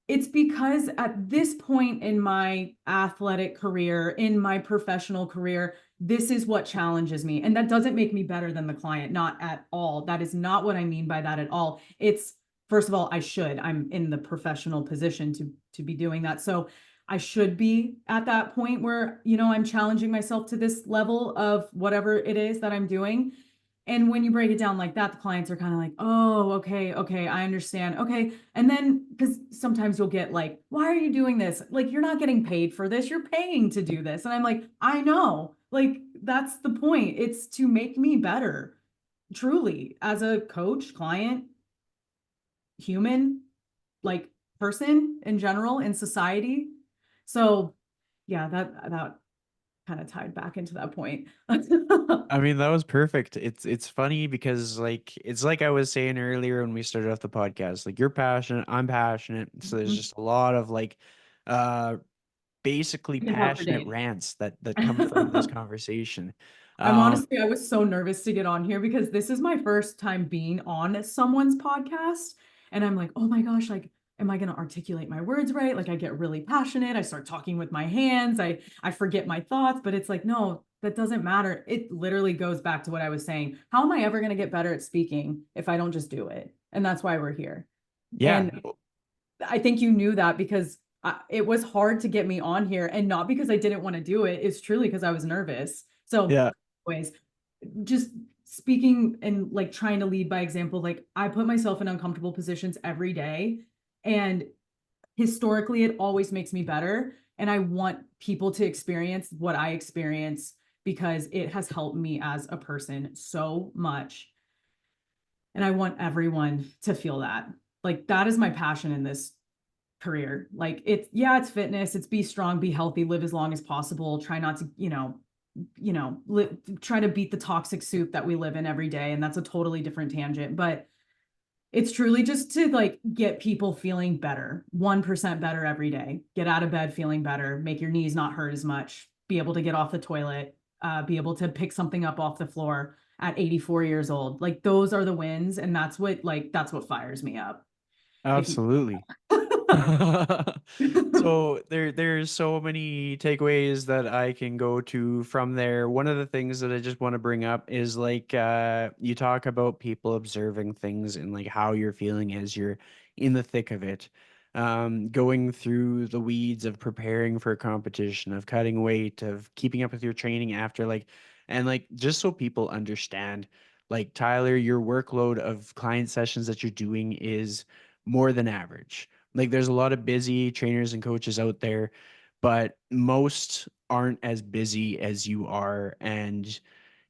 It's because at this point in my athletic career, in my professional career, this is what challenges me. And that doesn't make me better than the client, not at all. That is not what I mean by that at all. It's, first of all, I'm in the professional position to be doing that. So I should be at that point where, I'm challenging myself to this level of whatever it is that I'm doing. And when you break it down like that, the clients are kind of like, oh, okay, I understand. Okay. And then, because sometimes you'll get like, why are you doing this? Like, you're not getting paid for this. You're paying to do this. And I'm like, I know. Like, that's the point. It's to make me better, truly, as a coach, client, human, like person in general in society. So, yeah, that kind of tied back into that point. I mean, that was perfect. It's funny because like it's like I was saying earlier when we started off the podcast, like you're passionate, I'm passionate. So there's just a lot of like uh basically We can talk for passionate days. rants that come from this conversation. Um I was so nervous to get on here because this is my first time being on someone's podcast. And I'm like, oh my gosh, like, am I going to articulate my words right? Like, I get really passionate. I start talking with my hands. I forget my thoughts, but it's like, no, that doesn't matter. It literally goes back to what I was saying. How am I ever going to get better at speaking if I don't just do it? And that's why we're here. yeah. And I think you knew that because it was hard to get me on here, and not because I didn't want to do it. It's truly because I was nervous. So, Yeah. anyways, just speaking and like trying to lead by example, like I put myself in uncomfortable positions every day. And historically, it always makes me better. And I want people to experience what I experience because it has helped me as a person so much. And I want everyone to feel that. Like that is my passion in this career. Like it's fitness, it's be strong, be healthy, live as long as possible, try not to, try to beat the toxic soup that we live in every day. And that's a totally different tangent, but it's truly just to like get people feeling better, 1% better every day, get out of bed feeling better, make your knees not hurt as much, be able to get off the toilet, be able to pick something up off the floor at 84 years old. Like those are the wins. And that's what fires me up. If you Absolutely. So there's so many takeaways that I can go to from there. One of the things that I just want to bring up is like you talk about people observing things and like how you're feeling as you're in the thick of it. Going through the weeds of preparing for a competition, of cutting weight, of keeping up with your training after and like just so people understand, like Tyler, your workload of client sessions that you're doing is more than average. Like there's a lot of busy trainers and coaches out there, but most aren't as busy as you are, and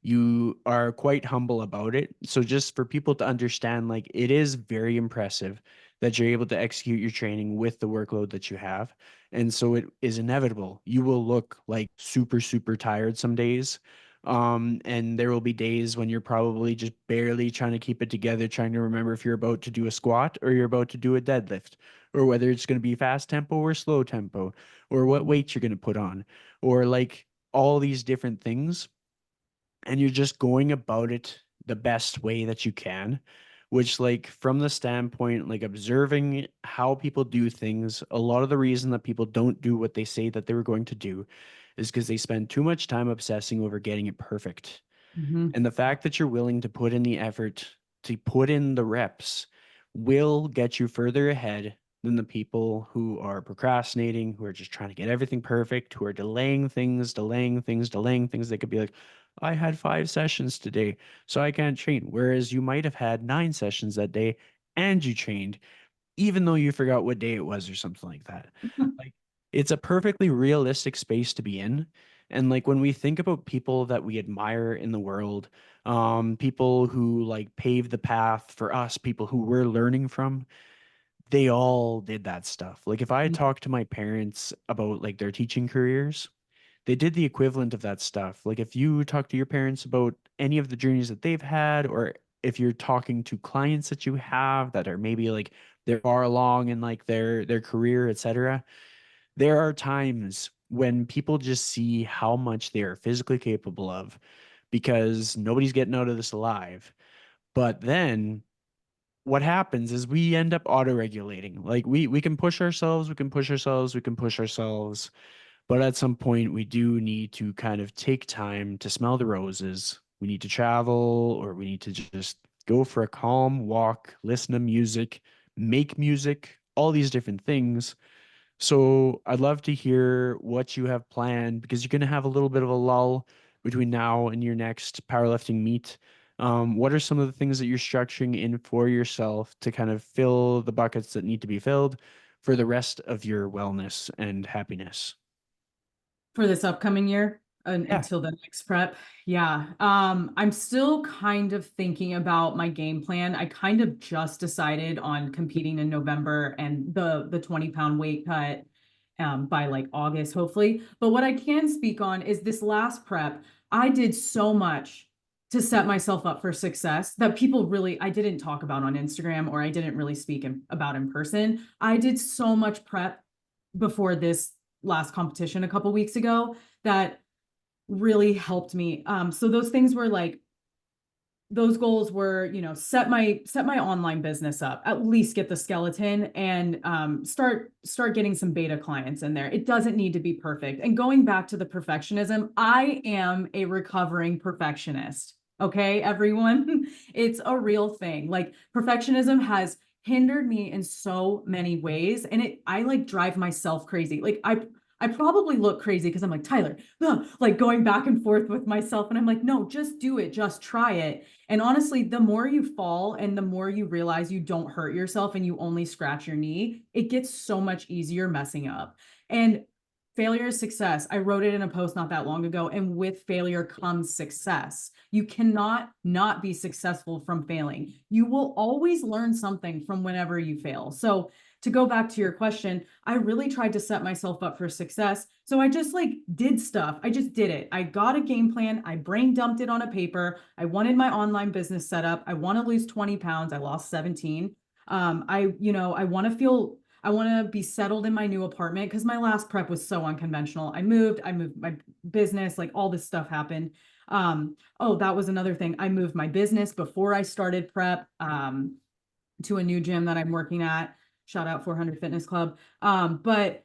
you are quite humble about it. So just for people to understand, like, it is very impressive that you're able to execute your training with the workload that you have. And so it is inevitable. You will look like super, super tired some days. And there will be days when you're probably just barely trying to keep it together, trying to remember if you're about to do a squat or you're about to do a deadlift, or whether it's going to be fast tempo or slow tempo, or what weight you're going to put on, or like all these different things. And you're just going about it the best way that you can, which, like, from the standpoint, like, observing how people do things, a lot of the reason that people don't do what they say that they were going to do is because they spend too much time obsessing over getting it perfect. Mhm. And the fact that you're willing to put in the effort, to put in the reps, will get you further ahead than the people who are procrastinating, who are just trying to get everything perfect, who are delaying things, delaying things, delaying things. They could be like, I had 5 sessions today, so I can't train. Whereas you might have had 9 sessions that day and you trained, even though you forgot what day it was or something like that. Like, it's a perfectly realistic space to be in. And like when we think about people that we admire in the world, people who like paved the path for us, people who we're learning from, they all did that stuff. Like if I had talked to my parents about like their teaching careers, they did the equivalent of that stuff. Like if you talk to your parents about any of the journeys that they've had, or if you're talking to clients that you have that are maybe like they're far along in like their career, etc., there are times when people just see how much they are physically capable of because nobody's getting out of this alive. But then what happens is we end up auto-regulating. Like we can push ourselves, we can push ourselves, we can push ourselves, but at some point, we do need to kind of take time to smell the roses. We need to travel, or we need to just go for a calm walk, listen to music, make music, all these different things. So I'd love to hear what you have planned because you're going to have a little bit of a lull between now and your next powerlifting meet. What are some of the things that you're structuring in for yourself to kind of fill the buckets that need to be filled for the rest of your wellness and happiness? For this upcoming year Yeah. until the next prep. Yeah. I'm still kind of thinking about my game plan. I kind of just decided on competing in November and the 20-pound weight cut by like August, hopefully. But what I can speak on is this last prep, I did so much to set myself up for success that people really, I didn't talk about on Instagram, or I didn't really speak about in person. I did so much prep before this last competition a couple weeks ago that really helped me. So those things were like, those goals were, set my online business up, at least get the skeleton, and start getting some beta clients in there. It doesn't need to be perfect. And going back to the perfectionism, I am a recovering perfectionist. Okay, everyone, it's a real thing. Like perfectionism has hindered me in so many ways, and I like drive myself crazy. Like I probably look crazy because I'm like, Tyler, ugh, like going back and forth with myself. And I'm like, no, just do it, just try it. And honestly, the more you fall and the more you realize you don't hurt yourself and you only scratch your knee, it gets so much easier messing up. And failure is success. I wrote it in a post not that long ago. And with failure comes success. You cannot not be successful from failing. You will always learn something from whenever you fail. So to go back to your question, I really tried to set myself up for success. So I just like did stuff. I just did it. I got a game plan. I brain dumped it on a paper. I wanted my online business set up. I want to lose 20 pounds. I lost 17. I want to be settled in my new apartment because my last prep was so unconventional. I moved my business, like all this stuff happened. Oh, that was another thing. I moved my business before I started prep to a new gym that I'm working at. Shout out 400 Fitness Club. But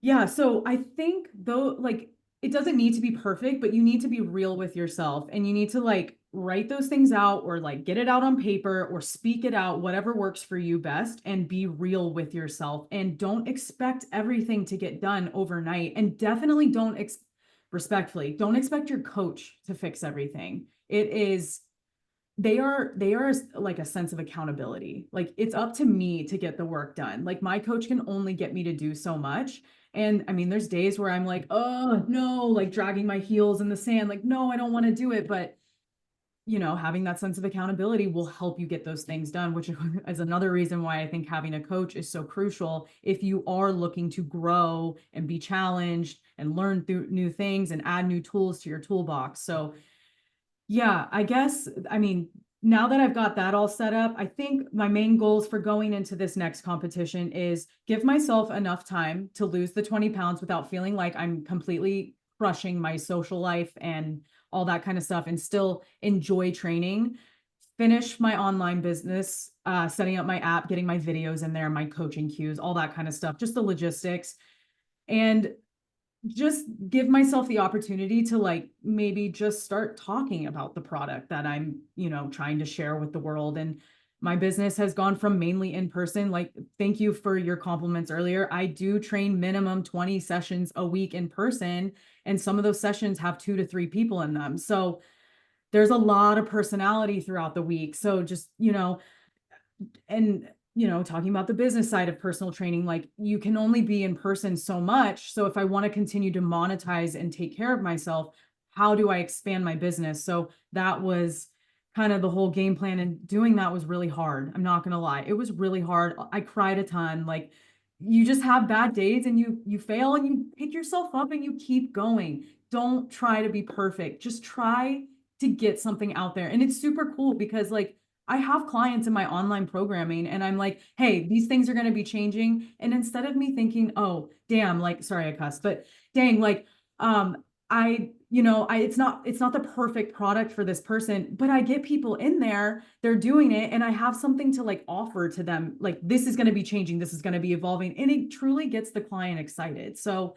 yeah, so I think though, like, it doesn't need to be perfect, but you need to be real with yourself, and you need to like write those things out, or like get it out on paper, or speak it out, whatever works for you best, and be real with yourself. And don't expect everything to get done overnight. And definitely respectfully, don't expect your coach to fix everything. It is they are like a sense of accountability. Like it's up to me to get the work done. Like my coach can only get me to do so much. And I mean, there's days where I'm like, oh no, like dragging my heels in the sand, like, no, I don't want to do it. But having that sense of accountability will help you get those things done, which is another reason why I think having a coach is so crucial if you are looking to grow and be challenged and learn through new things and add new tools to your toolbox. So yeah, I guess, I mean, now that I've got that all set up, I think my main goals for going into this next competition is give myself enough time to lose the 20 pounds without feeling like I'm completely crushing my social life and all that kind of stuff, and still enjoy training. Finish my online business, setting up my app, getting my videos in there, my coaching cues, all that kind of stuff, just the logistics. And just give myself the opportunity to like maybe just start talking about the product that I'm, trying to share with the world. And my business has gone from mainly in person. Like, thank you for your compliments earlier. I do train minimum 20 sessions a week in person, and some of those sessions have 2 to 3 people in them. So there's a lot of personality throughout the week. So just, and talking about the business side of personal training, like you can only be in person so much. So if I want to continue to monetize and take care of myself, how do I expand my business? So that was kind of the whole game plan, and doing that was really hard. I'm not going to lie, it was really hard. I cried a ton. Like, you just have bad days and you fail and you pick yourself up and you keep going. Don't try to be perfect, just try to get something out there. And it's super cool because like I have clients in my online programming and I'm like, hey, these things are going to be changing. And instead of me thinking, oh, damn, like, sorry, I cussed, but dang, like, it's not the perfect product for this person, but I get people in there, they're doing it, and I have something to like offer to them. Like, this is going to be changing, this is going to be evolving, and it truly gets the client excited. So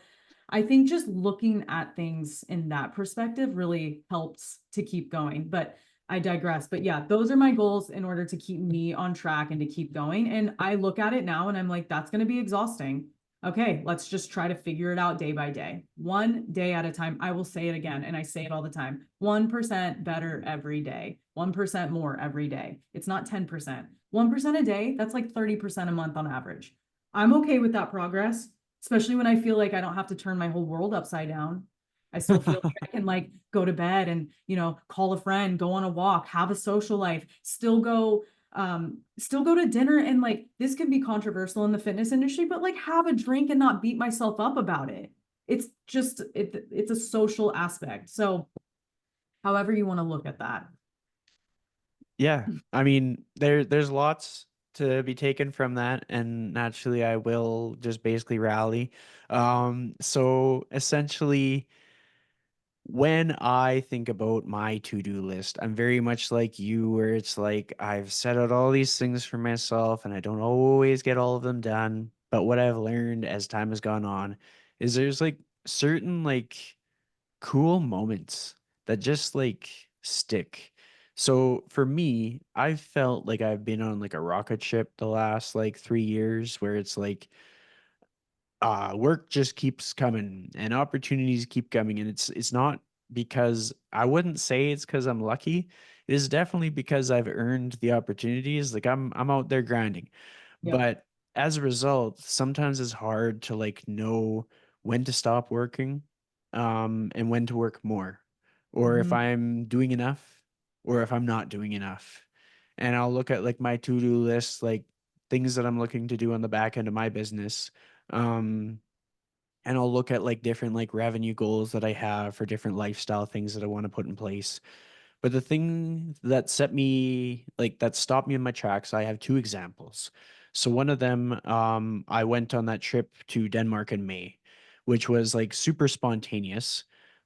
I think just looking at things in that perspective really helps to keep going. But I digress. But yeah, those are my goals in order to keep me on track and to keep going. And I look at it now and I'm like, that's going to be exhausting. Okay, let's just try to figure it out day by day, one day at a time. I will say it again, and I say it all the time, 1% better every day, 1% more every day. It's not 10%. 1% a day, that's like 30% a month on average. I'm okay with that progress, especially when I feel like I don't have to turn my whole world upside down. I still feel like I can like go to bed and, call a friend, go on a walk, have a social life, still go to dinner. And like, this can be controversial in the fitness industry, but like, have a drink and not beat myself up about it. It's just it's a social aspect. So however you want to look at that. Yeah, I mean, there's lots to be taken from that, and naturally, I will just basically rally. So essentially, when I think about my to-do list, I'm very much like you, where it's like I've set out all these things for myself, and I don't always get all of them done. But what I've learned as time has gone on is there's like certain like cool moments that just like stick. So for me, I've felt like I've been on like a rocket ship the last like 3 years where it's like work just keeps coming and opportunities keep coming, and it's not because I wouldn't say it's because I'm lucky. It is definitely because I've earned the opportunities. Like I'm out there grinding. Yep. But as a result, sometimes it's hard to like know when to stop working, and when to work more, or if Mm-hmm. I'm doing enough, or if I'm not doing enough. And I'll look at like my to-do list, like things that I'm looking to do on the back end of my business. Um, and I'll look at like different like revenue goals that I have for different lifestyle things that I want to put in place. But the thing that set me like that stopped me in my tracks, I have two examples. So one of them, I went on that trip to Denmark in May, which was like super spontaneous.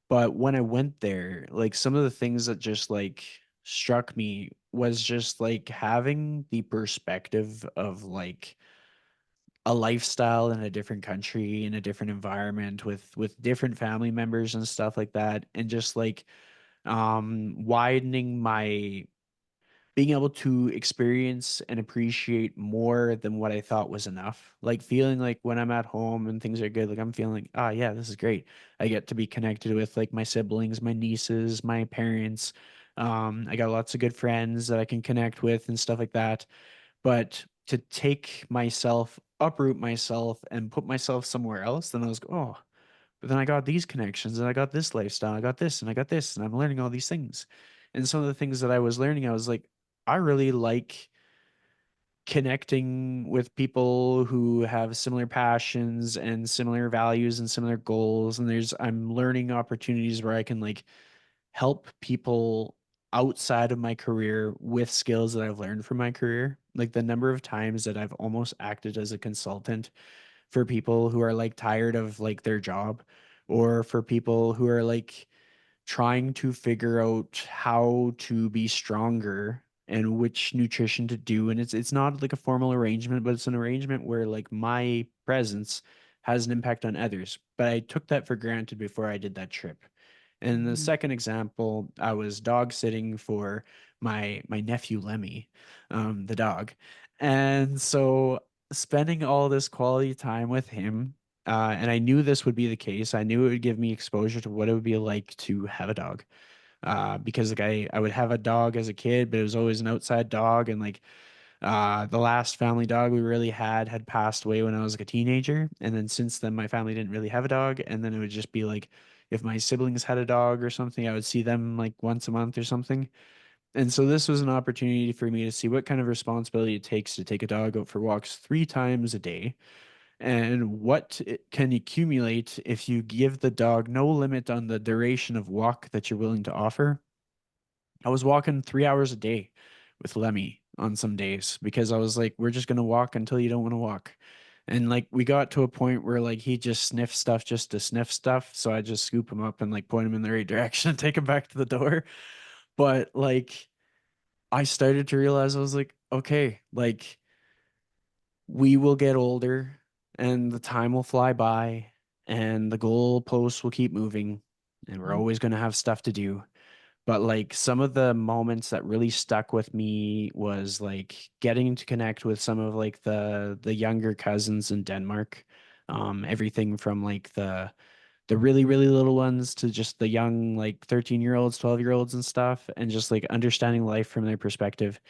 But when I went there, like some of the things that just like struck me was just like having the perspective of like a lifestyle in a different country, in a different environment with different family members and stuff like that, and just like widening my being able to experience and appreciate more than what I thought was enough. Like feeling like when I'm at home and things are good, like I'm feeling like, ah, yeah, this is great. I get to be connected with like my siblings, my nieces, my parents. I got lots of good friends that I can connect with and stuff like that. But to take myself, uproot myself, and put myself somewhere else, then I was, oh, but then I got these connections and I got this lifestyle, I got this and I got this, and I'm learning all these things. And some of the things that I was learning, I was like, I really like connecting with people who have similar passions and similar values and similar goals. And I'm learning opportunities where I can like help people outside of my career with skills that I've learned from my career. Like the number of times that I've almost acted as a consultant for people who are like tired of like their job, or for people who are like trying to figure out how to be stronger and which nutrition to do. And it's not like a formal arrangement, but it's an arrangement where like my presence has an impact on others. But I took that for granted before I did that trip. And the Mhm. second example, I was dog sitting for my nephew Lemmy, the dog. And so spending all this quality time with him, and I knew this would be the case. I knew it would give me exposure to what it would be like to have a dog. Because like I would have a dog as a kid, but it was always an outside dog. And like the last family dog we really had passed away when I was like a teenager. And then since then, my family didn't really have a dog. And then it would just be like if my siblings had a dog or something, I would see them like once a month or something. And so this was an opportunity for me to see what kind of responsibility it takes to take a dog out for walks 3 times a day, and what it can accumulate if you give the dog no limit on the duration of walk that you're willing to offer. I was walking 3 hours a day with Lemmy on some days because I was like, we're just gonna walk until you don't want to walk. And like we got to a point where like he just sniffed stuff just to sniff stuff. So I just scoop him up and like point him in the right direction and take him back to the door. But like I started to realize I was like, okay, like we will get older and the time will fly by and the goalposts will keep moving and we're always going to have stuff to do. But like some of the moments that really stuck with me was like getting to connect with some of like the younger cousins in Denmark. Everything from like the really really little ones to just the young like 13-year-olds, 12-year-olds and stuff, and just like understanding life from their perspective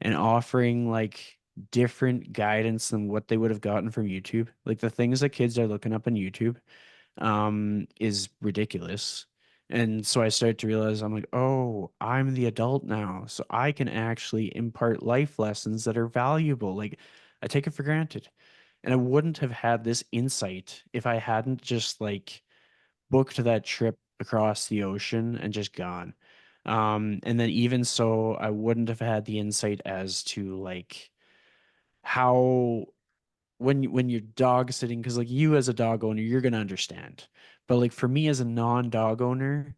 and offering like different guidance than what they would have gotten from YouTube. Like the things that kids are looking up on YouTube is ridiculous. And so I started to realize I'm like, oh, I'm the adult now. So I can actually impart life lessons that are valuable. Like I take it for granted. And I wouldn't have had this insight if I hadn't just like booked that trip across the ocean and just gone. And then even so, I wouldn't have had the insight as to like how when you're dog sitting, because like you as a dog owner, you're gonna understand. But like for me as a non-dog owner,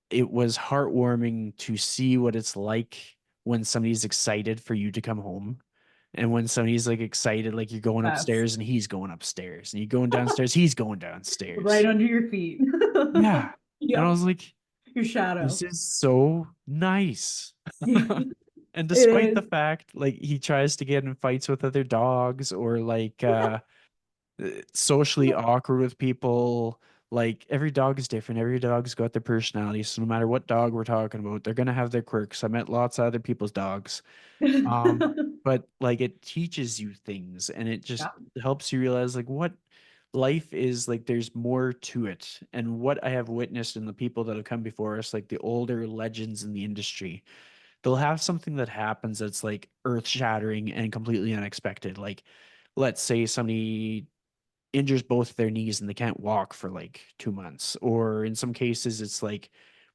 it was heartwarming to see what it's like when somebody's excited for you to come home. And when somebody's like excited, like you're going Yes. upstairs and he's going upstairs, and you're going downstairs, he's going Right downstairs. under your feet. Yeah. And I Yep. was like, Your this shadow. is so nice. And It despite the is. fact like he tries to get in fights with other dogs or like socially awkward with people, like every dog is different. Every dog's got their personality. So no matter what dog we're talking about, they're gonna have their quirks. I met lots of other people's dogs. But like it teaches you things and it just Yeah. helps you realize like what life is like. There's more to it. And what I have witnessed in the people that have come before us, like the older legends in the industry, they'll have something that happens that's like earth shattering and completely unexpected. Like, let's say somebody injures both their knees and they can't walk for like 2 months. Or in some cases, it's like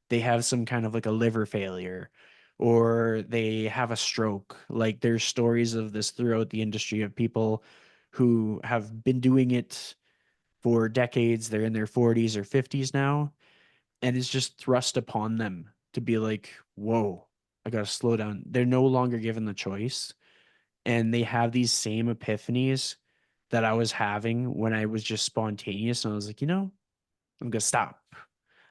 they have some kind of like a liver failure or they have a stroke. Like there's stories of this throughout the industry of people who have been doing it for decades. They're in their 40s or 50s now. And it's just thrust upon them to be like, whoa, I got to slow down. They're no longer given the choice. And they have these same epiphanies that I was having when I was just spontaneous. And I was like, I'm going to stop.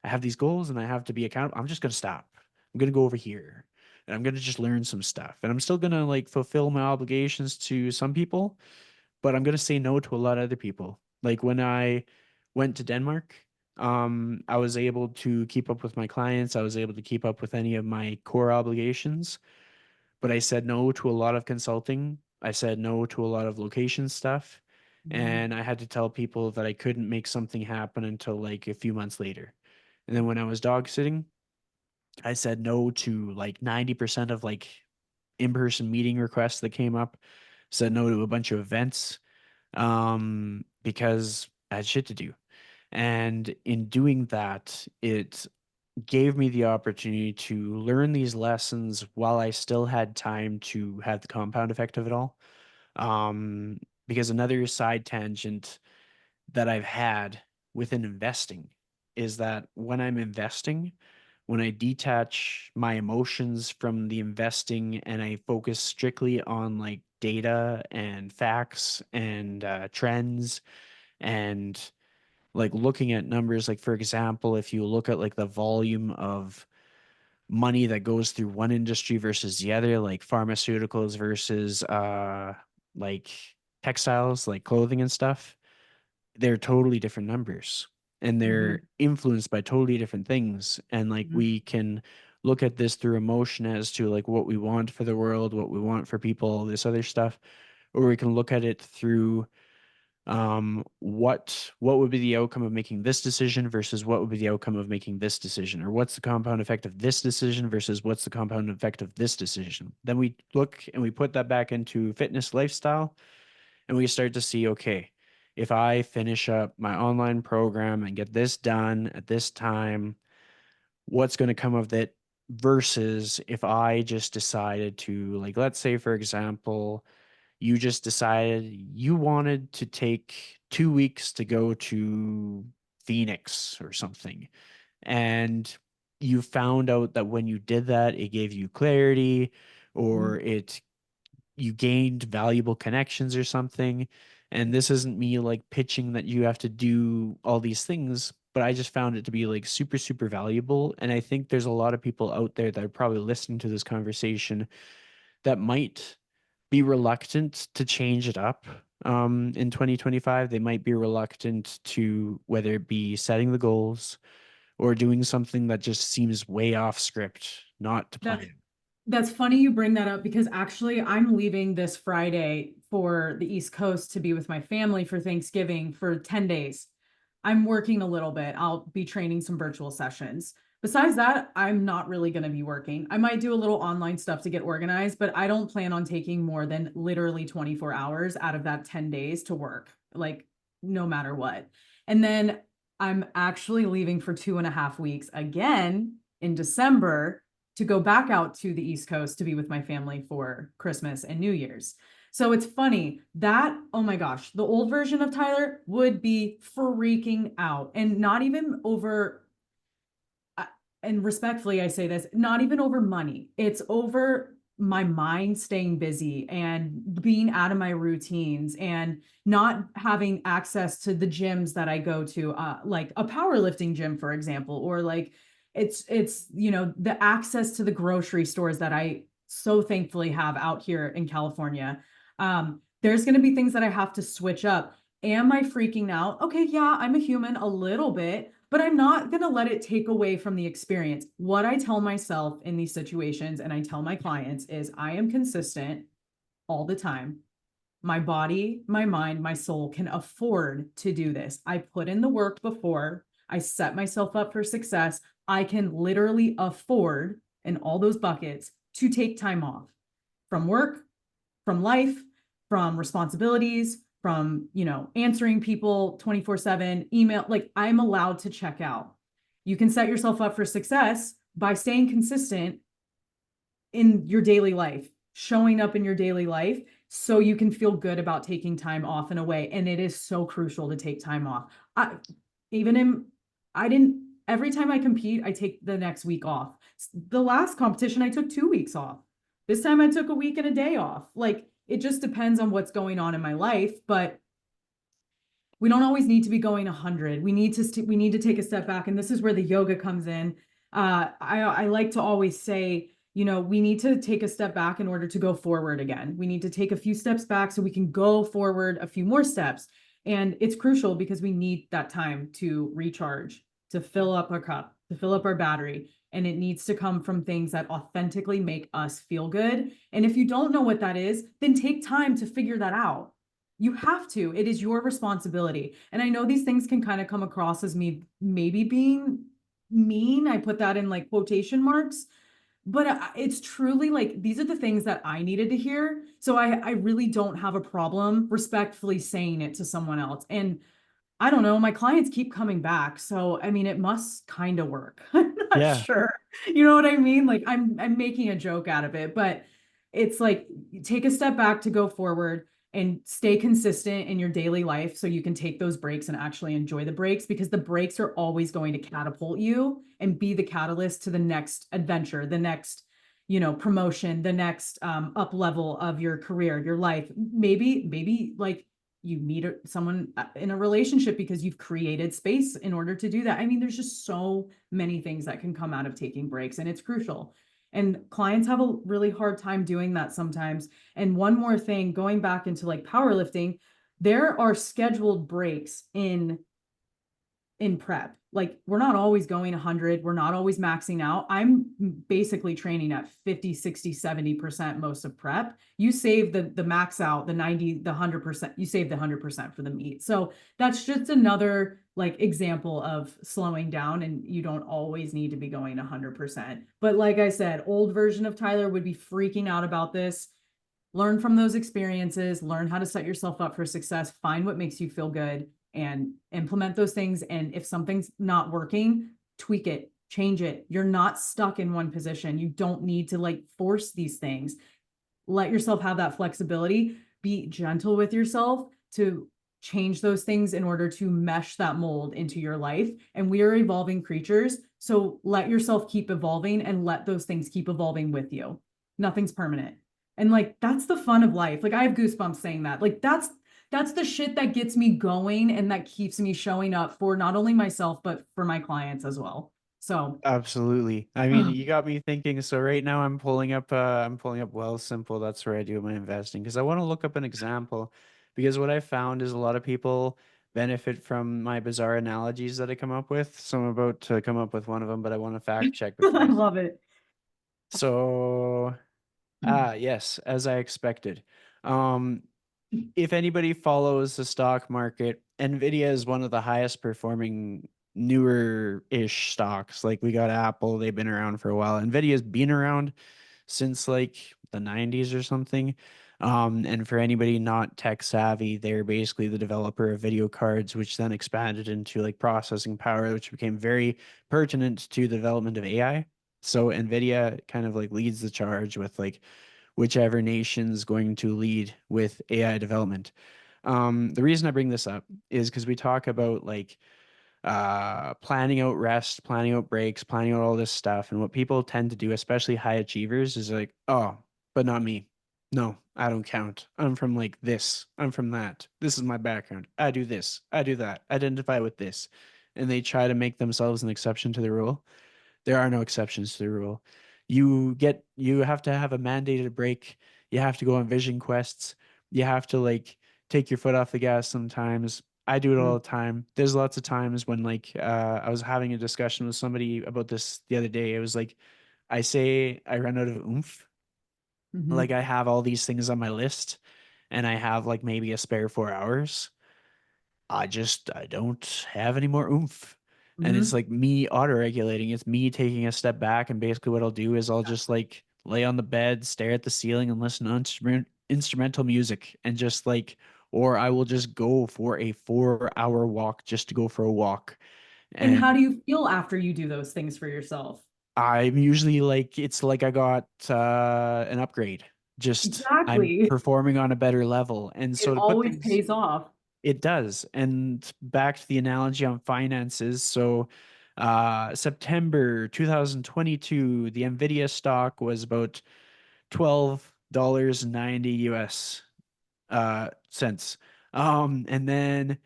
I have these goals and I have to be accountable. I'm just going to stop. I'm going to go over here and I'm going to just learn some stuff. And I'm still going to like fulfill my obligations to some people, but I'm going to say no to a lot of other people. Like when I went to Denmark, I was able to keep up with my clients. I was able to keep up with any of my core obligations, but I said no to a lot of consulting I said no to a lot of location stuff. Mhm. And I had to tell people that I couldn't make something happen until like a few months later. And then when I was dog sitting, I said no to like 90% of like in-person meeting requests that came up, said no to a bunch of events because I had shit to do. And in doing that, it gave me the opportunity to learn these lessons while I still had time to have the compound effect of it all. Um, because another side tangent that I've had within investing is that when I'm investing, when I detach my emotions from the investing and I focus strictly on like data and facts and trends and like looking at numbers, like for example, if you look at like the volume of money that goes through one industry versus the other, like pharmaceuticals versus like textiles, like clothing and stuff, they're totally different numbers and they're Mhm. influenced by totally different things. And like Mhm. we can look at this through emotion as to like what we want for the world, what we want for people, all this other stuff, or we can look at it through what would be the outcome of making this decision versus what would be the outcome of making this decision, or what's the compound effect of this decision versus what's the compound effect of this decision. Then we look and we put that back into fitness lifestyle and we start to see, okay, if I finish up my online program and get this done at this time, what's going to come of it versus if I just decided to, like, let's say, for example, you just decided you wanted to take 2 weeks to go to Phoenix or something. And you found out that when you did that, it gave you clarity or Mhm. it you gained valuable connections or something. And this isn't me like pitching that you have to do all these things, but I just found it to be like super, super valuable. And I think there's a lot of people out there that are probably listening to this conversation that might be reluctant to change it up in 2025. They might be reluctant to whether it be setting the goals or doing something that just seems way off script, not to That's plan. That's funny you bring that up because actually I'm leaving this Friday for the East Coast to be with my family for Thanksgiving for 10 days. I'm working a little bit. I'll be training some virtual sessions. Besides that, I'm not really going to be working. I might do a little online stuff to get organized, but I don't plan on taking more than literally 24 hours out of that 10 days to work, like no matter what. And then I'm actually leaving for 2.5 weeks again in December to go back out to the East Coast to be with my family for Christmas and New Year's. So it's funny that, oh my gosh, the old version of Tyler would be freaking out and not even over, and respectfully, I say this, not even over money. It's over my mind staying busy and being out of my routines and not having access to the gyms that I go to, like a powerlifting gym, for example, or like it's the access to the grocery stores that I so thankfully have out here in California. There's going to be things that I have to switch up. Am I freaking out? Okay, yeah, I'm a human a little bit, but I'm not going to let it take away from the experience. What I tell myself in these situations and I tell my clients is I am consistent all the time. My body, my mind, my soul can afford to do this. I put in the work before, I set myself up for success. I can literally afford in all those buckets to take time off from work, from life, from responsibilities, from, answering people 24/7, email, like I'm allowed to check out. You can set yourself up for success by staying consistent in your daily life, showing up in your daily life so you can feel good about taking time off and away. And it is so crucial to take time off. I even in I didn't every time I compete, I take the next week off. The last competition, I took 2 weeks off. This time I took a week and a day off. Like it just depends on what's going on in my life, but we don't always need to be going 100. We need to take a step back, and this is where the yoga comes in. I like to always say, we need to take a step back in order to go forward again. We need to take a few steps back so we can go forward a few more steps. And it's crucial because we need that time to recharge, to fill up our cup, to fill up our battery. And it needs to come from things that authentically make us feel good. And if you don't know what that is, then take time to figure that out. You have to. It is your responsibility. And I know these things can kind of come across as me maybe being mean. I put that in like quotation marks, but it's truly like these are the things that I needed to hear. So I really don't have a problem respectfully saying it to someone else. And I don't know, my clients keep coming back. So I mean, it must kind of work. I'm not Yeah. sure. You know what I mean? Like I'm making a joke out of it, but it's like take a step back to go forward and stay consistent in your daily life so you can take those breaks and actually enjoy the breaks, because the breaks are always going to catapult you and be the catalyst to the next adventure, the next, you know, promotion, the next up level of your career, your life. Maybe like you meet someone in a relationship because you've created space in order to do that. I mean, there's just so many things that can come out of taking breaks, and it's crucial. And clients have a really hard time doing that sometimes. And one more thing, going back into like powerlifting, there are scheduled breaks in prep. Like we're not always going 100, we're not always maxing out. I'm basically training at 50, 60, 70% most of prep. You save the max out, the 90, the 100%, you save the 100% for the meet. So that's just another like example of slowing down, and you don't always need to be going 100%. But like I said, old version of Tyler would be freaking out about this. Learn from those experiences, learn how to set yourself up for success, find what makes you feel good and implement those things. And if something's not working, tweak it, change it. You're not stuck in one position. You don't need to like force these things. Let yourself have that flexibility. Be gentle with yourself to change those things in order to mesh that mold into your life. And we are evolving creatures. So let yourself keep evolving and let those things keep evolving with you. Nothing's permanent. And like that's the fun of life. Like I have goosebumps saying that. Like that's the shit that gets me going and that keeps me showing up for not only myself but for my clients as well. So Absolutely. I mean, you got me thinking. So right now I'm pulling up Well Simple. That's where I do my investing because I want to look up an example because what I found is a lot of people benefit from my bizarre analogies that I come up with. So I'm about to come up with one of them, but I want to fact check I before I. love it. So, yes, as I expected. Um, if anybody follows the stock market, Nvidia is one of the highest performing newer-ish stocks. Like we got Apple, they've been around for a while. Nvidia's been around since like the 90s or something. And for anybody not tech savvy, they're basically the developer of video cards, which then expanded into like processing power, which became very pertinent to the development of AI. So Nvidia kind of like leads the charge with like whichever nation's going to lead with AI development. The reason I bring this up is because we talk about like planning out rest, planning out breaks, planning out all this stuff. And what people tend to do, especially high achievers, is like, oh, but not me. No, I don't count. I'm from like this. I'm from that. This is my background. I do this. I do that. Identify with this. And they try to make themselves an exception to the rule. There are no exceptions to the rule. You have to have a mandated break. You have to go on vision quests. You have to like take your foot off the gas sometimes. I do it all the time. There's lots of times when like I was having a discussion with somebody about this the other day. It was like I say I run out of oomph. Mm-hmm. Like I have all these things on my list and I have like maybe a spare 4 hours. I don't have any more oomph. And it's Mm-hmm. like me auto-regulating. It's me taking a step back. And basically what I'll do is I'll just like lay on the bed, stare at the ceiling and listen to instrumental music and just like, or I will just go for a 4 hour walk just to go for a walk. And how And do you feel after you do those things for yourself? I'm usually like, it's like I got an upgrade. Just I'm Exactly. performing on a better level. And It so to put always things. pays off. It does. And back to the analogy on finances. So, September 2022, the Nvidia stock was about $12.90 US cents. And then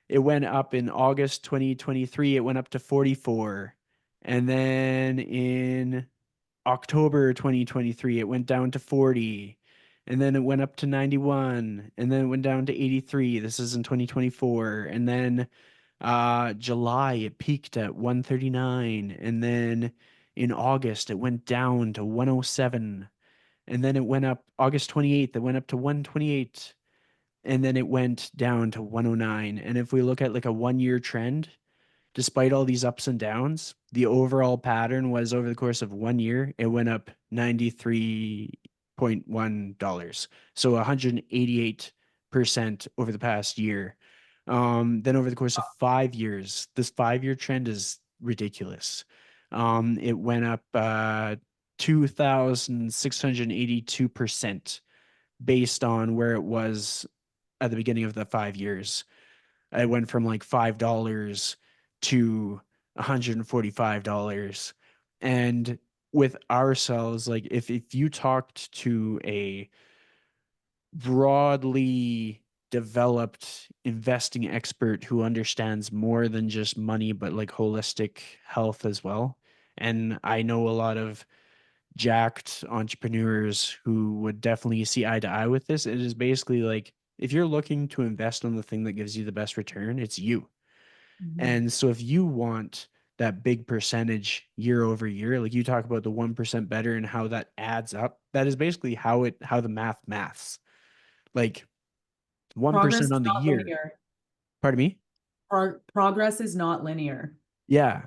it went up in August 2023, it went up to 44. And then in October 2023, it went down to 40. And then it went up to 91. And then it went down to 83. This is in 2024. And then July it peaked at 139, and then in August it went down to 107, and then it went up August 28th, it went up to 128, and then it went down to 109. And if we look at like a 1 year trend, despite all these ups and downs, the overall pattern was over the course of 1 year, it went up $93.1. So 188% over the past year. Then over the course of 5 years, this 5 year trend is ridiculous. It went up 2,682% based on where it was at the beginning of the 5 years. I went from like $5 to $145. And with ourselves, like if you talked to a broadly developed investing expert who understands more than just money, but like holistic health as well. And I know a lot of jacked entrepreneurs who would definitely see eye to eye with this. It is basically like if you're looking to invest on the thing that gives you the best return, it's you. Mhm. And so if you want that big percentage year over year, like you talk about the 1% better and how that adds up, that is basically how the maths. Like Progress 1% is on the not year. linear. Pardon me? Progress is not linear. Yeah.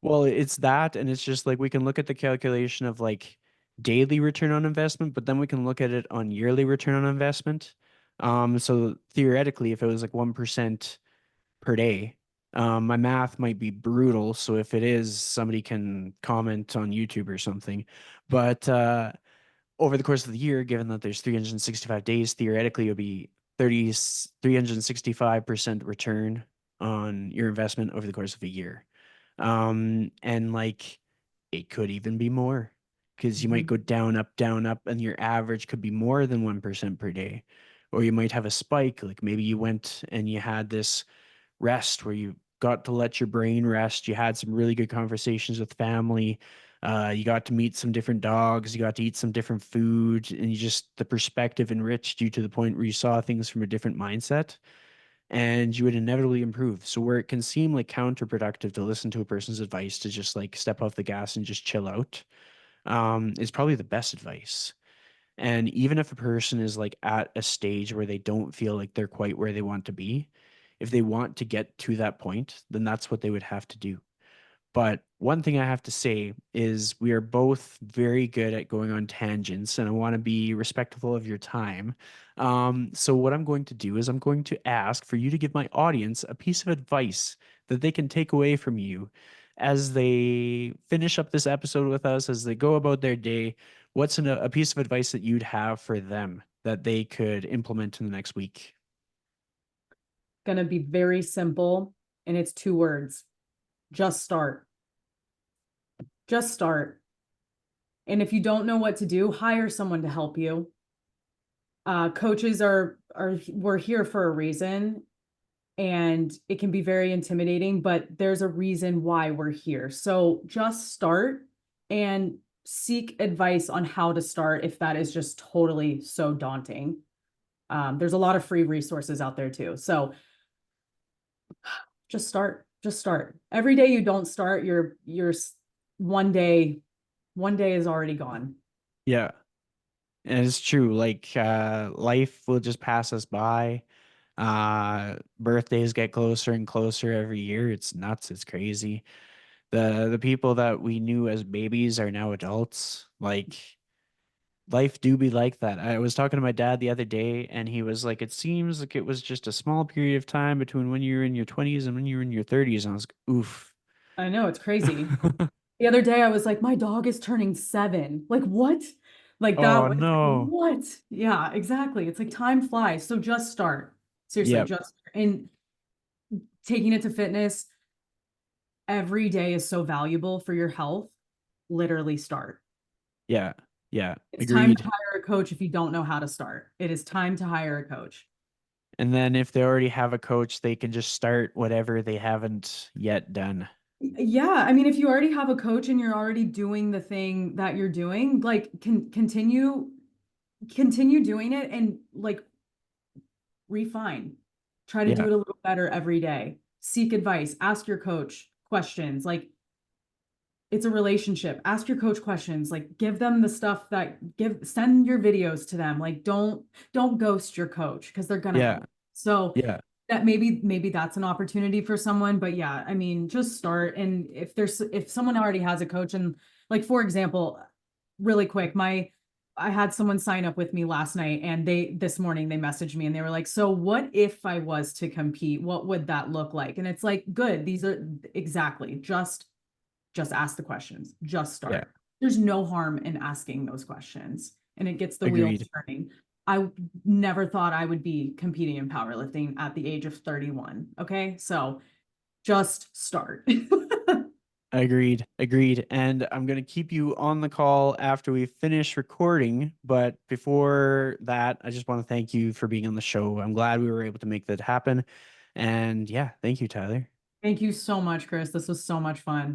Well, it's that, and it's just like we can look at the calculation of like daily return on investment, but then we can look at it on yearly return on investment. So theoretically, if it was like 1% per day, my math might be brutal. So if it is, somebody can comment on YouTube or something. But over the course of the year, given that there's 365 days, theoretically it would be 365% return on your investment over the course of a year. And like it could even be more because you might Mhm. go down, up, and your average could be more than 1% per day. Or you might have a spike, like maybe you went and you had this rest where you got to let your brain rest. You had some really good conversations with family. You got to meet some different dogs. You got to eat some different food, and you just the perspective enriched you to the point where you saw things from a different mindset, and you would inevitably improve. So where it can seem like counterproductive to listen to a person's advice to just like step off the gas and just chill out, is probably the best advice. And even if a person is like at a stage where they don't feel like they're quite where they want to be, if they want to get to that point, then that's what they would have to do. But one thing I have to say is we are both very good at going on tangents, and I want to be respectful of your time. So, what I'm going to do is I'm going to ask for you to give my audience a piece of advice that they can take away from you as they finish up this episode with us, as they go about their day. What's a piece of advice that you'd have for them that they could implement in the next week? Going to be very simple, and it's two words. Just start. Just start. And if you don't know what to do, hire someone to help you. Coaches are we're here for a reason, and it can be very intimidating, but there's a reason why we're here. So just start and seek advice on how to start if that is just totally so daunting. There's a lot of free resources out there too. So just start. Just start. Every day you don't start, you're one day one day is already gone. Yeah, and it's true. Like life will just pass us by. Birthdays get closer and closer every year. It's nuts. It's crazy. The people that we knew as babies are now adults. Like life do be like that. I was talking to my dad the other day, and he was like, it seems like it was just a small period of time between when you were in your 20s and when you were in your 30s. And I was like, oof. I know it's crazy. The other day I was like, my dog is turning 7. Like, what? Like that Oh was like, no. what? Yeah, exactly. It's like time flies. So just start. Seriously, Yep. just and taking it to fitness every day is so valuable for your health. Literally start. Yeah. Yeah. It's time to Agreed. hire a coach if you don't know how to start. It is time to hire a coach. And then if they already have a coach, they can just start whatever they haven't yet done. Yeah, I mean, if you already have a coach and you're already doing the thing that you're doing, like continue doing it and like refine. Try to do Yeah. it a little better every day. seek advice, ask your coach questions. Like, it's a relationship. Ask your coach questions. Like, give them the stuff send your videos to them. Like, don't ghost your coach because they're gonna Yeah. help. So Yeah. that maybe that's an opportunity for someone. But yeah, I mean, just start. And if someone already has a coach, and like, for example, really quick, I had someone sign up with me last night, and this morning they messaged me and they were like, so what if I was to compete? What would that look like? And it's like, good. These are exactly just ask the questions, just Yeah. start. There's no harm in asking those questions, and it gets the wheels Agreed. turning. I never thought I would be competing in powerlifting at the age of 31. Okay. So just start. Agreed. Agreed. And I'm going to keep you on the call after we finish recording. But before that, I just want to thank you for being on the show. I'm glad we were able to make that happen. And yeah, thank you, Tyler. Thank you so much, Chris. This was so much fun.